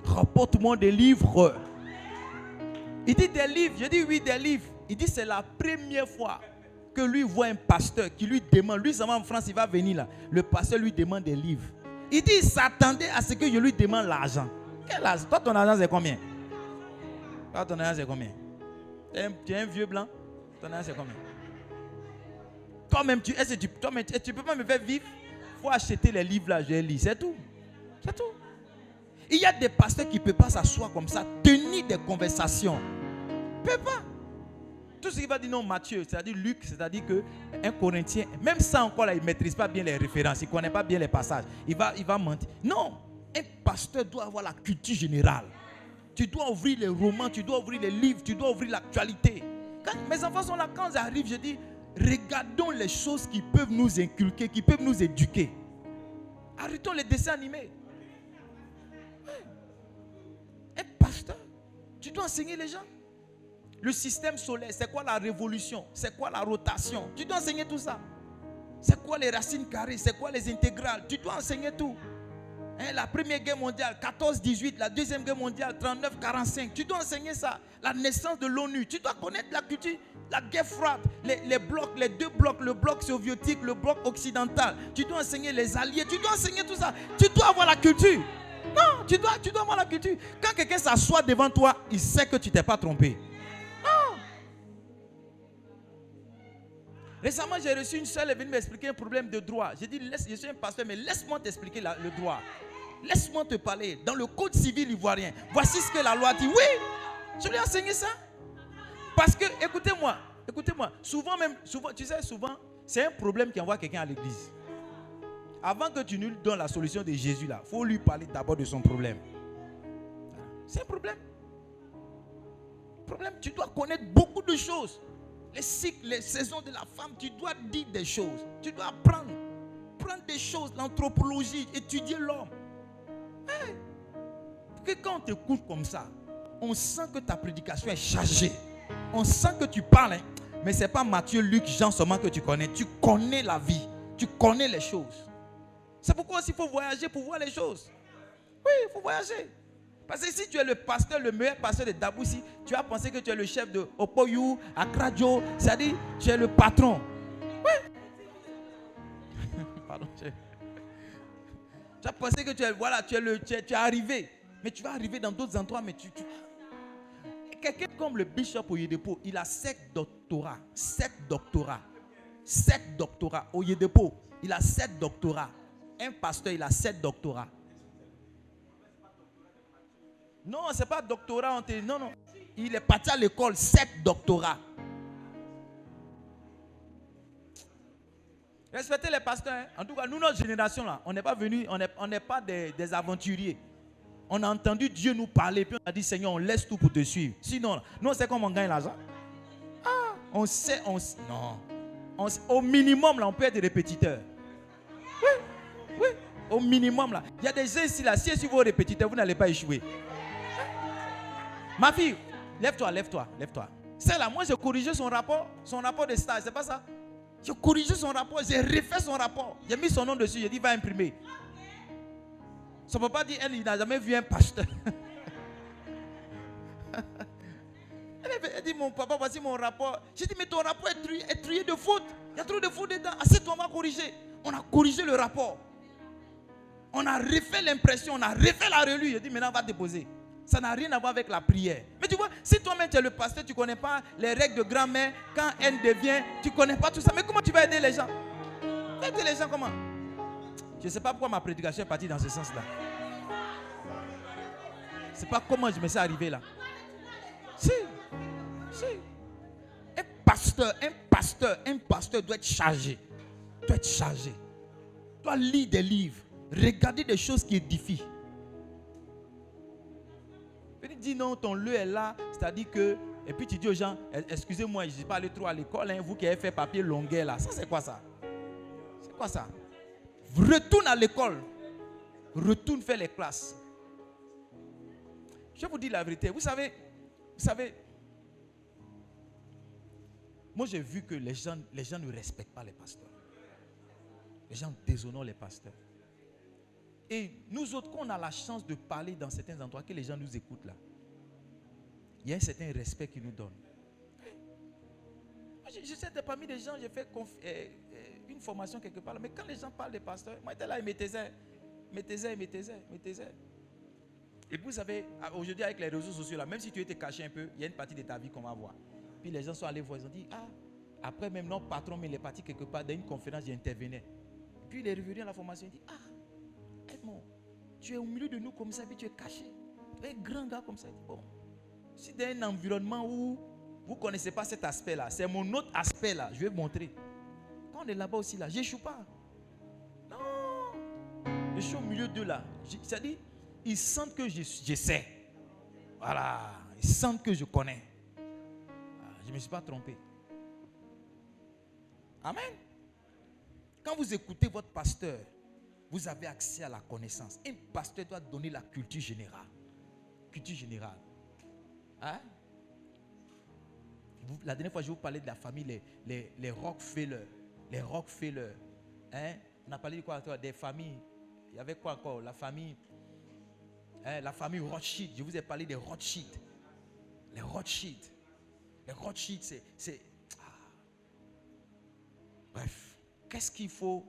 Rapporte-moi des livres. Il dit des livres. J'ai dit oui, des livres. Il dit, c'est la première fois que lui voit un pasteur qui lui demande. Lui, ça va en France, il va venir là. Le pasteur lui demande des livres. Il dit, il s'attendait à ce que je lui demande l'argent. Quel argent? Toi, ton argent, c'est combien? Toi, ton argent, c'est combien? Tu es un vieux blanc? Ton argent, c'est combien? Toi-même, tu ne peux pas me faire vivre? Il faut acheter les livres là, je les lis. C'est tout. C'est tout. Il y a des pasteurs qui ne peuvent pas s'asseoir comme ça, tenir des conversations. Ils ne peuvent pas. Tout ce qu'il va dire, non, Matthieu, c'est-à-dire Luc, c'est-à-dire qu'un Corinthien, même ça encore, là, il ne maîtrise pas bien les références, il ne connaît pas bien les passages. Il va mentir. Non, un pasteur doit avoir la culture générale. Tu dois ouvrir les romans, tu dois ouvrir les livres, tu dois ouvrir l'actualité. Quand mes enfants sont là, quand ils arrivent, je dis, regardons les choses qui peuvent nous inculquer, qui peuvent nous éduquer. Arrêtons les dessins animés. Un pasteur, tu dois enseigner les gens. Le système solaire, c'est quoi la révolution? C'est quoi la rotation? Tu dois enseigner tout ça. C'est quoi les racines carrées? C'est quoi les intégrales? Tu dois enseigner tout. Hein, la première guerre mondiale, 14-18, la deuxième guerre mondiale, 39-45. Tu dois enseigner ça. La naissance de l'ONU. Tu dois connaître la culture. La guerre froide, les blocs, les deux blocs, le bloc soviétique, le bloc occidental. Tu dois enseigner les alliés. Tu dois enseigner tout ça. Tu dois avoir la culture. Non, tu dois avoir la culture. Quand quelqu'un s'assoit devant toi, il sait que tu ne t'es pas trompé. Non. Récemment, j'ai reçu une soeur, elle est venue m'expliquer un problème de droit. J'ai dit, je suis un pasteur, mais laisse-moi t'expliquer le droit. Laisse-moi te parler. Dans le code civil ivoirien, voici ce que la loi dit. Oui, je lui ai enseigné ça. Parce que, écoutez-moi, souvent, tu sais, c'est un problème qui envoie quelqu'un à l'église. Avant que tu ne lui donnes la solution de Jésus, il faut lui parler d'abord de son problème. C'est un problème. Tu dois connaître beaucoup de choses. Les cycles, les saisons de la femme, tu dois dire des choses. Tu dois apprendre. Prendre des choses, l'anthropologie, étudier l'homme. Hey. Que quand on t'écoute comme ça, on sent que ta prédication est chargée. On sent que tu parles, hein, mais ce n'est pas Matthieu, Luc, Jean seulement que tu connais. Tu connais la vie. Tu connais les choses. C'est pourquoi aussi il faut voyager pour voir les choses. Oui, il faut voyager. Parce que si tu es le pasteur, le meilleur pasteur de Daboussi, tu vas penser que tu es le chef de Opoyou, Akradio, c'est-à-dire tu es le patron. Oui. Pardon. Tu vas penser que tu es arrivé. Mais tu vas arriver dans d'autres endroits, mais quelqu'un comme le bishop Oyedepo, il a 7 doctorats. 7 doctorats. 7 doctorats. Oyedepo, il a 7 doctorats. Un pasteur, il a 7 doctorats. Non, ce n'est pas doctorat. Non. Il est parti à l'école, 7 doctorats. Respectez les pasteurs. Hein. En tout cas, nous, notre génération, là, on n'est pas venus, on n'est pas des aventuriers. On a entendu Dieu nous parler, puis on a dit, Seigneur, on laisse tout pour te suivre. Sinon, nous, on sait comment on gagne l'argent. Ah, on sait, non. Au minimum, là, on peut être répétiteur. Oui, au minimum, là. Il y a des gens ici, là, si vous êtes répétiteur, vous n'allez pas échouer. Ma fille, lève-toi. C'est là, moi, j'ai corrigé son rapport de stage, c'est pas ça? J'ai corrigé son rapport, j'ai refait son rapport. J'ai mis son nom dessus, j'ai dit va imprimer. Son papa dit, il n'a jamais vu un pasteur. Elle dit, mon papa, voici mon rapport. J'ai dit, mais ton rapport est trié de fautes. Il y a trop de fautes dedans. Assieds-toi, on va corriger. On a corrigé le rapport. On a refait l'impression, on a refait la relue. J'ai dit, maintenant, on va déposer. Ça n'a rien à voir avec la prière. Mais tu vois, si toi-même tu es le pasteur, tu ne connais pas les règles de grand-mère, quand elle devient, tu ne connais pas tout ça. Mais comment tu vas aider les gens? Tu vas aider les gens comment? Je ne sais pas pourquoi ma prédication est partie dans ce sens-là. Je ne sais pas comment je me suis arrivé là. Si. Un pasteur doit être chargé. Doit lire des livres. Regarder des choses qui édifient. Il dit non, ton lieu est là. C'est-à-dire que, et puis tu dis aux gens, excusez-moi, je ne suis pas allé trop à l'école, hein, vous qui avez fait papier longuet là. Ça c'est quoi ça? C'est quoi ça? Retourne à l'école. Retourne faire les classes. Je vous dis la vérité. Vous savez, moi j'ai vu que les gens ne respectent pas les pasteurs. Les gens déshonorent les pasteurs. Et nous autres, quand on a la chance de parler dans certains endroits, que les gens nous écoutent là, il y a un certain respect qu'ils nous donnent. Je sais que parmi les gens, j'ai fait une formation quelque part là, mais quand les gens parlent des pasteurs, moi j'étais là, ils me taisaient. Et vous savez, aujourd'hui avec les réseaux sociaux là, même si tu étais caché un peu, il y a une partie de ta vie qu'on va voir. Puis les gens sont allés voir, ils ont dit, après même notre patron, mais il est parti quelque part dans une conférence, j'intervenais. Puis il est revenu à la formation, il dit, Edmond, tu es au milieu de nous comme ça, puis tu es caché. Tu es un grand gars comme ça. Il dit, bon, si dans un environnement où vous ne connaissez pas cet aspect-là, c'est mon autre aspect là, je vais vous montrer. Quand on est là-bas aussi là, je n'échoue pas. Non, je suis au milieu d'eux là. C'est-à-dire, ils sentent que je sais. Voilà, ils sentent que je connais. Je ne me suis pas trompé. Amen. Quand vous écoutez votre pasteur, vous avez accès à la connaissance. Un pasteur doit donner la culture générale. Culture générale. Hein? La dernière fois, je vous parlais de la famille, les Rockefeller. Les Rockefeller. Hein? On a parlé de quoi? Des familles. Il y avait quoi encore? La famille Rothschild. Je vous ai parlé des Rothschild. Les Rothschild. Les Rothschild, c'est... Bref. Qu'est-ce qu'il faut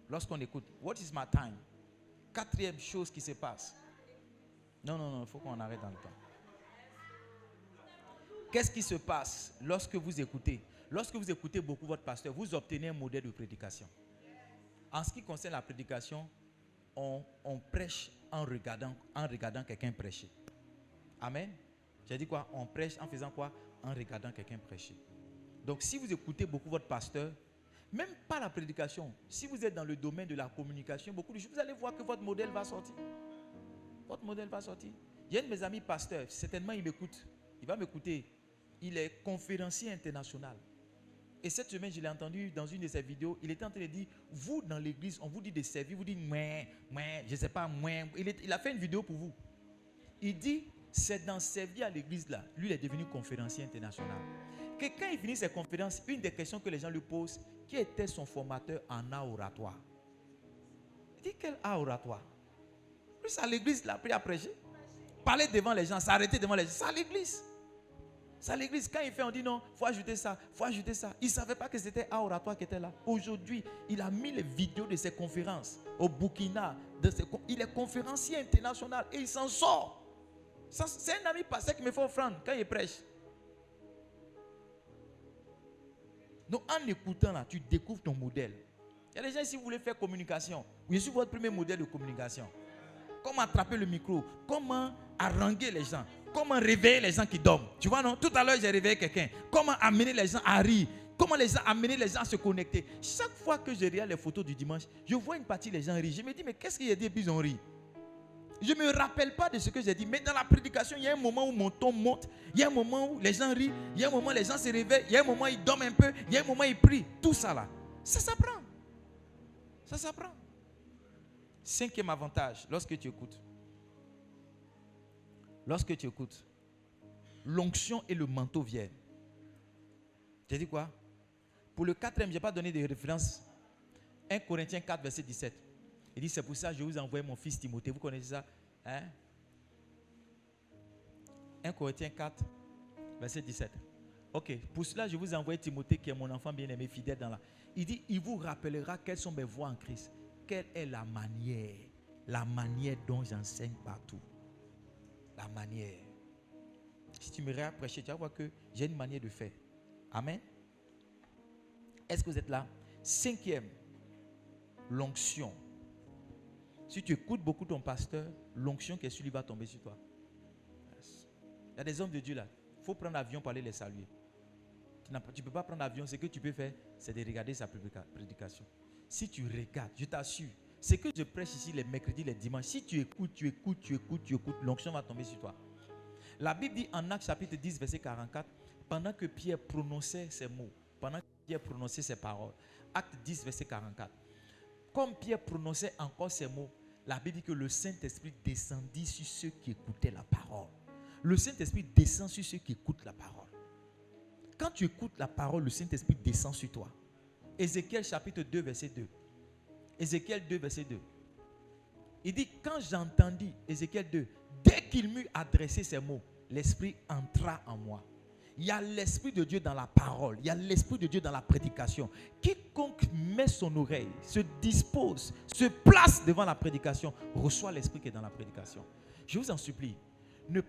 lorsqu'on écoute? What is my time? Quatrième chose qui se passe. Non, il faut qu'on arrête dans le temps. Qu'est-ce qui se passe lorsque vous écoutez? Lorsque vous écoutez beaucoup votre pasteur, vous obtenez un modèle de prédication. En ce qui concerne la prédication, on prêche en regardant quelqu'un prêcher. Amen. J'ai dit quoi? On prêche en faisant quoi? En regardant quelqu'un prêcher. Donc si vous écoutez beaucoup votre pasteur, même pas la prédication, si vous êtes dans le domaine de la communication, beaucoup de choses, vous allez voir que votre modèle va sortir. Votre modèle va sortir. Il y a un de mes amis pasteurs, certainement il m'écoute. Il va m'écouter. Il est conférencier international. Et cette semaine, je l'ai entendu dans une de ses vidéos. Il était en train de dire, vous dans l'église, on vous dit de servir, vous dites, je ne sais pas, il a fait une vidéo pour vous. Il dit, c'est dans servir à l'église là, lui il est devenu conférencier international. Que quand il finit ses conférences, une des questions que les gens lui posent, qui était son formateur en art oratoire? Il dit, quel art oratoire? Plus à l'église, il a appris à prêcher. Parler devant les gens, s'arrêter devant les gens, c'est à l'église. C'est à l'église. Quand il fait, on dit non, il faut ajouter ça, il faut ajouter ça. Il ne savait pas que c'était art oratoire qui était là. Aujourd'hui, il a mis les vidéos de ses conférences au Burkina. Il est conférencier international et il s'en sort. C'est un ami pasteur qui me fait offrande quand il prêche. Donc en écoutant là, tu découvres ton modèle. Il y a des gens ici, vous voulez faire communication. Je suis votre premier modèle de communication. Comment attraper le micro, comment haranguer les gens, comment réveiller les gens qui dorment. Tu vois non? Tout à l'heure j'ai réveillé quelqu'un. Comment amener les gens à rire, comment amener les gens à se connecter. Chaque fois que je regarde les photos du dimanche, je vois une partie des gens rire. Je me dis mais qu'est-ce qu'il y a dit et puis ils ont ri. Je ne me rappelle pas de ce que j'ai dit, mais dans la prédication, il y a un moment où mon ton monte, il y a un moment où les gens rient, il y a un moment où les gens se réveillent, il y a un moment où ils dorment un peu, il y a un moment où ils prient. Tout ça là, ça s'apprend. Ça s'apprend. Cinquième avantage, lorsque tu écoutes. Lorsque tu écoutes, l'onction et le manteau viennent. Tu as dit quoi? Pour le quatrième, je n'ai pas donné de référence. 1 Corinthiens 4, verset 17. Il dit, c'est pour ça que je vous envoie mon fils Timothée. Vous connaissez ça? 1 Corinthiens 4, verset 17. Ok, pour cela, je vous envoie Timothée, qui est mon enfant bien-aimé, fidèle dans la... Il dit, il vous rappellera quelles sont mes voies en Christ. Quelle est la manière dont j'enseigne partout. La manière. Si tu me regardes prêcher, tu vas voir que j'ai une manière de faire. Amen. Est-ce que vous êtes là? Cinquième, l'onction. Si tu écoutes beaucoup ton pasteur, l'onction qui est sur lui va tomber sur toi. Yes. Il y a des hommes de Dieu là. Il faut prendre l'avion pour aller les saluer. Tu ne peux pas prendre l'avion. Ce que tu peux faire, c'est de regarder sa prédication. Si tu regardes, je t'assure, ce que je prêche ici les mercredis, les dimanches, si tu écoutes, l'onction va tomber sur toi. La Bible dit en Actes chapitre 10, verset 44, pendant que Pierre prononçait ces mots, pendant que Pierre prononçait ces paroles, Acte 10, verset 44, comme Pierre prononçait encore ces mots, la Bible dit que le Saint-Esprit descendit sur ceux qui écoutaient la parole. Le Saint-Esprit descend sur ceux qui écoutent la parole. Quand tu écoutes la parole, le Saint-Esprit descend sur toi. Ézéchiel chapitre 2, verset 2. Ézéchiel 2, verset 2. Il dit, quand j'entendis, Ézéchiel 2, dès qu'il m'eut adressé ces mots, l'Esprit entra en moi. Il y a l'Esprit de Dieu dans la parole. Il y a l'Esprit de Dieu dans la prédication. Quiconque met son oreille, se dispose, se place devant la prédication, reçoit l'Esprit qui est dans la prédication. Je vous en supplie, ne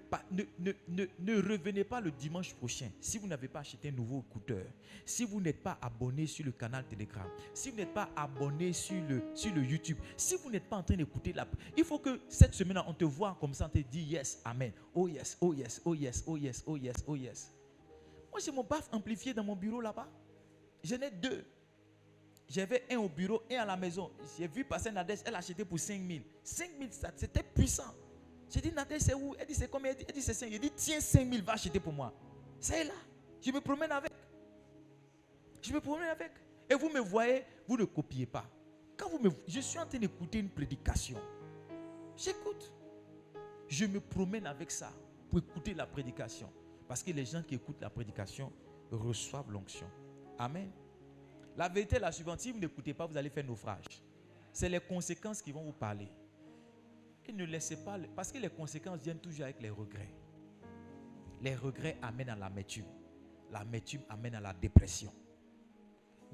revenez pas le dimanche prochain si vous n'avez pas acheté un nouveau écouteur, si vous n'êtes pas abonné sur le canal Telegram, si vous n'êtes pas abonné sur le YouTube, si vous n'êtes pas en train d'écouter il faut que cette semaine on te voit comme ça, on te dit yes, amen, oh yes, oh yes, oh yes, oh yes, oh yes, oh yes. Moi j'ai mon baf amplifié dans mon bureau là-bas. J'en ai deux. J'avais un au bureau et à la maison. J'ai vu passer Nadège, elle a acheté pour 5 000. 5 000, c'était puissant. J'ai dit, Nadège, c'est où? Elle dit, c'est combien? Elle dit, c'est 5 000. J'ai dit, tiens, 5 000, va acheter pour moi. C'est là. Je me promène avec. Et vous me voyez, vous ne copiez pas. Je suis en train d'écouter une prédication. J'écoute. Je me promène avec ça pour écouter la prédication. Parce que les gens qui écoutent la prédication reçoivent l'onction. Amen. La vérité est la suivante. Si vous n'écoutez pas, vous allez faire naufrage. C'est les conséquences qui vont vous parler. Et ne laissez pas, parce que les conséquences viennent toujours avec les regrets. Les regrets amènent à l'amertume. L'amertume amène à la dépression.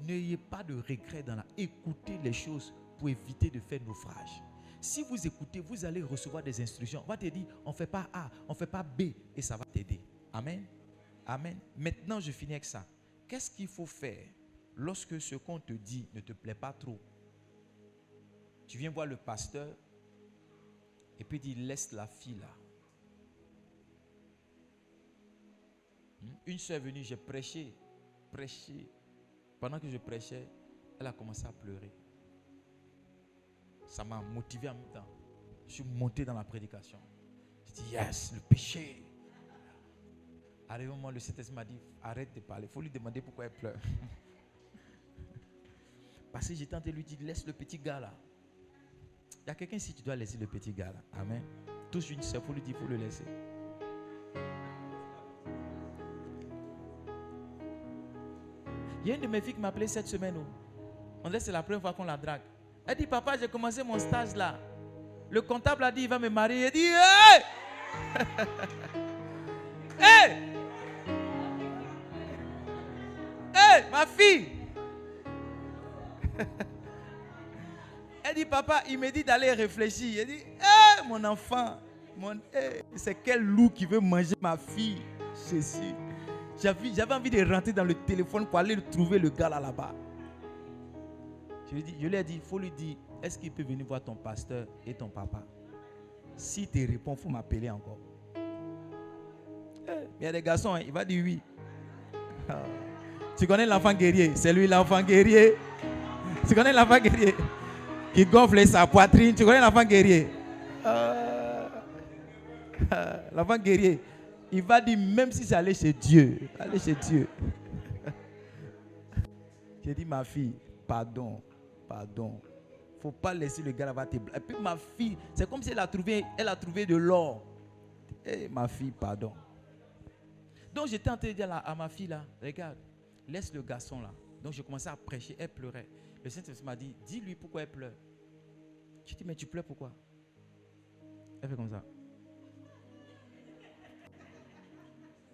N'ayez pas de regrets écoutez les choses pour éviter de faire naufrage. Si vous écoutez, vous allez recevoir des instructions. On va te dire, on ne fait pas A, on ne fait pas B, et ça va t'aider. Amen. Amen. Maintenant, je finis avec ça. Qu'est-ce qu'il faut faire lorsque ce qu'on te dit ne te plaît pas trop? Tu viens voir le pasteur et puis il dit, laisse la fille là. Une soeur est venue, j'ai prêché. Pendant que je prêchais, elle a commencé à pleurer. Ça m'a motivé en même temps. Je suis monté dans la prédication. Je dis, yes, le péché. Arrivé au moment, le Saint-Esprit m'a dit, arrête de parler. Il faut lui demander pourquoi elle pleure. Parce que j'ai tenté de lui dire, laisse le petit gars là. Il y a quelqu'un ici, tu dois laisser le petit gars là. Amen. Touche une soeur, il faut lui dire, il faut le laisser. Il y a une de mes filles qui m'a appelé cette semaine. On dirait que c'est la première fois qu'on la drague. Elle dit, papa, j'ai commencé mon stage là. Le comptable a dit, il va me marier. Elle dit, hey! Hey! Hey, ma fille! Elle dit, papa, il me dit d'aller réfléchir. Elle dit, hey, mon enfant, c'est quel loup qui veut manger ma fille? Jésus. J'avais envie de rentrer dans le téléphone pour aller trouver le gars là-bas. Je lui ai dit, il faut lui dire, est-ce qu'il peut venir voir ton pasteur et ton papa? S'il te répond, il faut m'appeler encore. Il y a des garçons, hein, il va dire oui. Tu connais l'enfant guerrier? C'est lui l'enfant guerrier. Tu connais l'enfant guerrier? Qui gonfle sa poitrine. Tu connais l'enfant guerrier? L'enfant guerrier. Il va dire, même si c'est aller chez Dieu. Aller chez Dieu. J'ai dit, ma fille, pardon. Il ne faut pas laisser le gars là-bas te blaguer. Et puis ma fille, c'est comme si elle a trouvé de l'or. Eh, ma fille, pardon. Donc j'étais en train de dire à ma fille là, regarde, laisse le garçon là. Donc je commençais à prêcher, elle pleurait. Le Saint-Esprit m'a dit, dis-lui pourquoi elle pleure. Je dis, mais tu pleures pourquoi? Elle fait comme ça.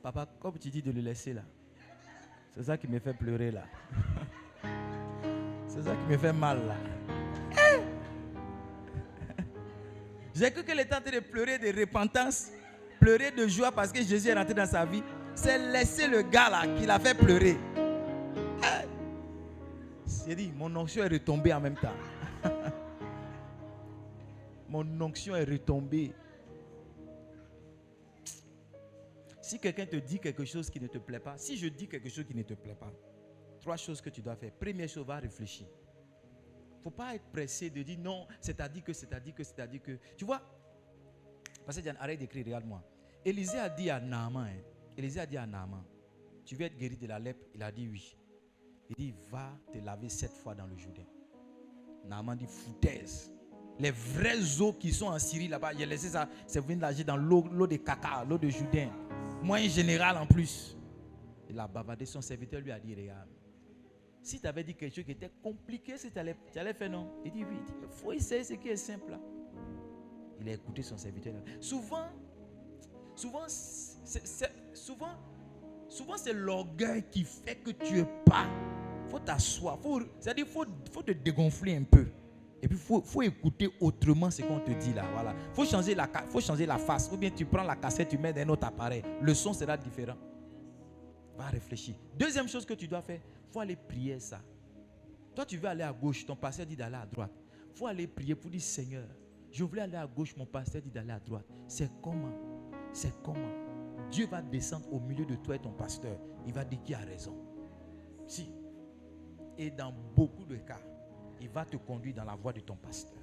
Papa, comme tu dis de le laisser là, c'est ça qui me fait pleurer là. C'est ça qui me fait mal là. J'ai cru qu'elle était en train de pleurer de repentance, pleurer de joie parce que Jésus est rentré dans sa vie. C'est laisser le gars là qui l'a fait pleurer. J'ai dit, mon onction est retombée en même temps. Mon onction est retombée. Si quelqu'un te dit quelque chose qui ne te plaît pas, si je dis quelque chose qui ne te plaît pas, 3 choses que tu dois faire. Première chose, va réfléchir. Il ne faut pas être pressé de dire non, c'est-à-dire que. Tu vois, parce que Diane, arrête d'écrire, regarde-moi. Élisée a dit à Naaman, tu veux être guéri de la lèpre? Il a dit oui. Il dit, va te laver 7 fois dans le Jourdain. Naaman dit, foutaise. Les vraies eaux qui sont en Syrie là-bas, j'ai laissé ça, c'est venu nager dans l'eau de caca, l'eau de Jourdain. Moyen général en plus. Il a bavardé, son serviteur lui a dit, regarde, si tu avais dit quelque chose qui était compliqué, tu allais faire non. Il dit oui, il faut essayer ce qui est simple là. Il a écouté son serviteur. Souvent c'est l'orgueil qui fait que tu es pas. Il faut t'asseoir. C'est-à-dire faut te dégonfler un peu. Et puis il faut écouter autrement ce qu'on te dit là. Voilà. Faut changer la face. Ou bien tu prends la cassette, tu mets dans un autre appareil. Le son sera différent. Va réfléchir. Deuxième chose que tu dois faire, il faut aller prier ça. Toi, tu veux aller à gauche, ton pasteur dit d'aller à droite. Il faut aller prier pour dire, Seigneur, je voulais aller à gauche, mon pasteur dit d'aller à droite. C'est comment? Dieu va descendre au milieu de toi et ton pasteur. Il va dire qui a raison. Si. Et dans beaucoup de cas, il va te conduire dans la voie de ton pasteur.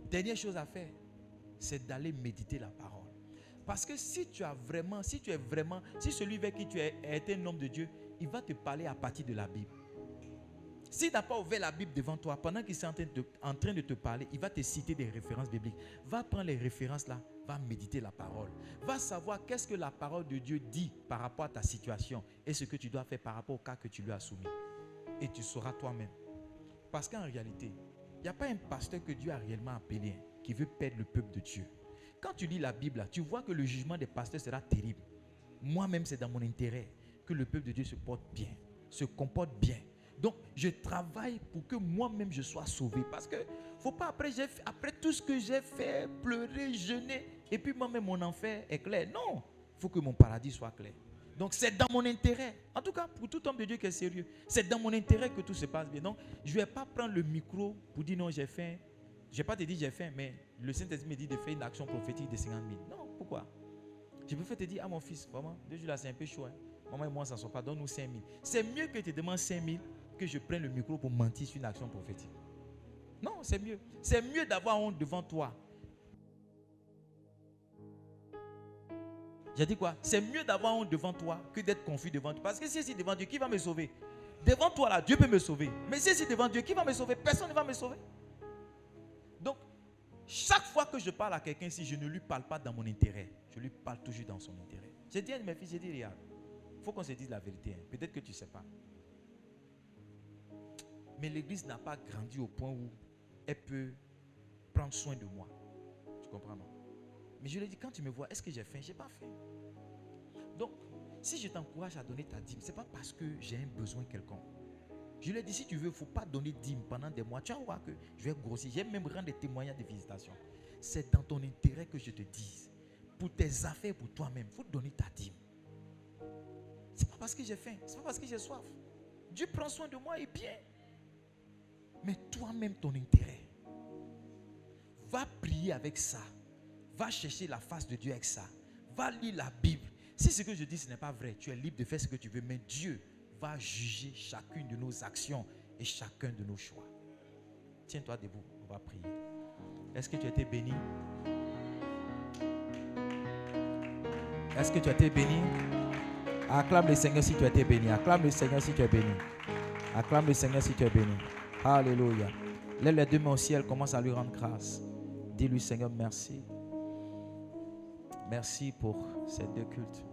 Dernière chose à faire, c'est d'aller méditer la parole. Parce que si celui vers qui tu es est un homme de Dieu, il va te parler à partir de la Bible. S'il n'a pas ouvert la Bible devant toi, pendant qu'il est en train de te parler, il va te citer des références bibliques. Va prendre les références là, va méditer la parole. Va savoir qu'est-ce que la parole de Dieu dit par rapport à ta situation et ce que tu dois faire par rapport au cas que tu lui as soumis. Et tu sauras toi-même. Parce qu'en réalité, il n'y a pas un pasteur que Dieu a réellement appelé qui veut perdre le peuple de Dieu. Quand tu lis la Bible, tu vois que le jugement des pasteurs sera terrible. Moi-même, c'est dans mon intérêt que le peuple de Dieu se porte bien, se comporte bien. Donc, je travaille pour que moi-même je sois sauvé. Parce que faut pas après tout ce que j'ai fait, pleurer, jeûner, et puis moi-même mon enfer est clair. Non, il faut que mon paradis soit clair. Donc, c'est dans mon intérêt. En tout cas, pour tout homme de Dieu qui est sérieux, c'est dans mon intérêt que tout se passe bien. Donc, je ne vais pas prendre le micro pour dire non, j'ai faim. Je ne vais pas te dire j'ai faim, mais le Saint-Esprit me dit de faire une action prophétique de 50 000. Non, pourquoi? Je peux faire te dire, ah mon fils, vraiment, 2 jours là, c'est un peu chaud. Hein. Maman et moi, ça ne sort pas, donne-nous 5 000. C'est mieux que tu te demandes 5 000 que je prenne le micro pour mentir sur une action prophétique. Non, c'est mieux. C'est mieux d'avoir honte devant toi. J'ai dit quoi? C'est mieux d'avoir honte devant toi que d'être confus devant toi. Parce que si c'est devant Dieu, qui va me sauver? Devant toi là, Dieu peut me sauver. Mais si c'est devant Dieu, qui va me sauver? Personne ne va me sauver. Donc, chaque fois que je parle à quelqu'un, si je ne lui parle pas dans mon intérêt, je lui parle toujours dans son intérêt. J'ai dit à mes fils, j'ai dit, regarde, il faut qu'on se dise la vérité. Hein. Peut-être que tu ne sais pas. Mais l'église n'a pas grandi au point où elle peut prendre soin de moi. Tu comprends, non? Mais je lui ai dit, quand tu me vois, est-ce que j'ai faim? Je n'ai pas faim. Donc, si je t'encourage à donner ta dîme, ce n'est pas parce que j'ai un besoin quelconque. Je lui ai dit, si tu veux, il ne faut pas donner dîme pendant des mois. Tu vas voir que je vais grossir. Je vais même rendre des témoignages de visitation. C'est dans ton intérêt que je te dise. Pour tes affaires, pour toi-même, il faut donner ta dîme. Ce n'est pas parce que j'ai faim. Ce n'est pas parce que j'ai soif. Dieu prend soin de moi et bien. Mais toi-même, ton intérêt. Va prier avec ça. Va chercher la face de Dieu avec ça. Va lire la Bible. Si ce que je dis, ce n'est pas vrai, tu es libre de faire ce que tu veux. Mais Dieu va juger chacune de nos actions et chacun de nos choix. Tiens-toi debout, on va prier. Est-ce que tu as été béni? Est-ce que tu as été béni? Acclame le Seigneur si tu as été béni. Acclame le Seigneur si tu es béni. Acclame le Seigneur si tu es béni. Alléluia. Lève les 2 mains au ciel, commence à lui rendre grâce. Dis-lui, Seigneur, merci. Merci pour ces 2 cultes.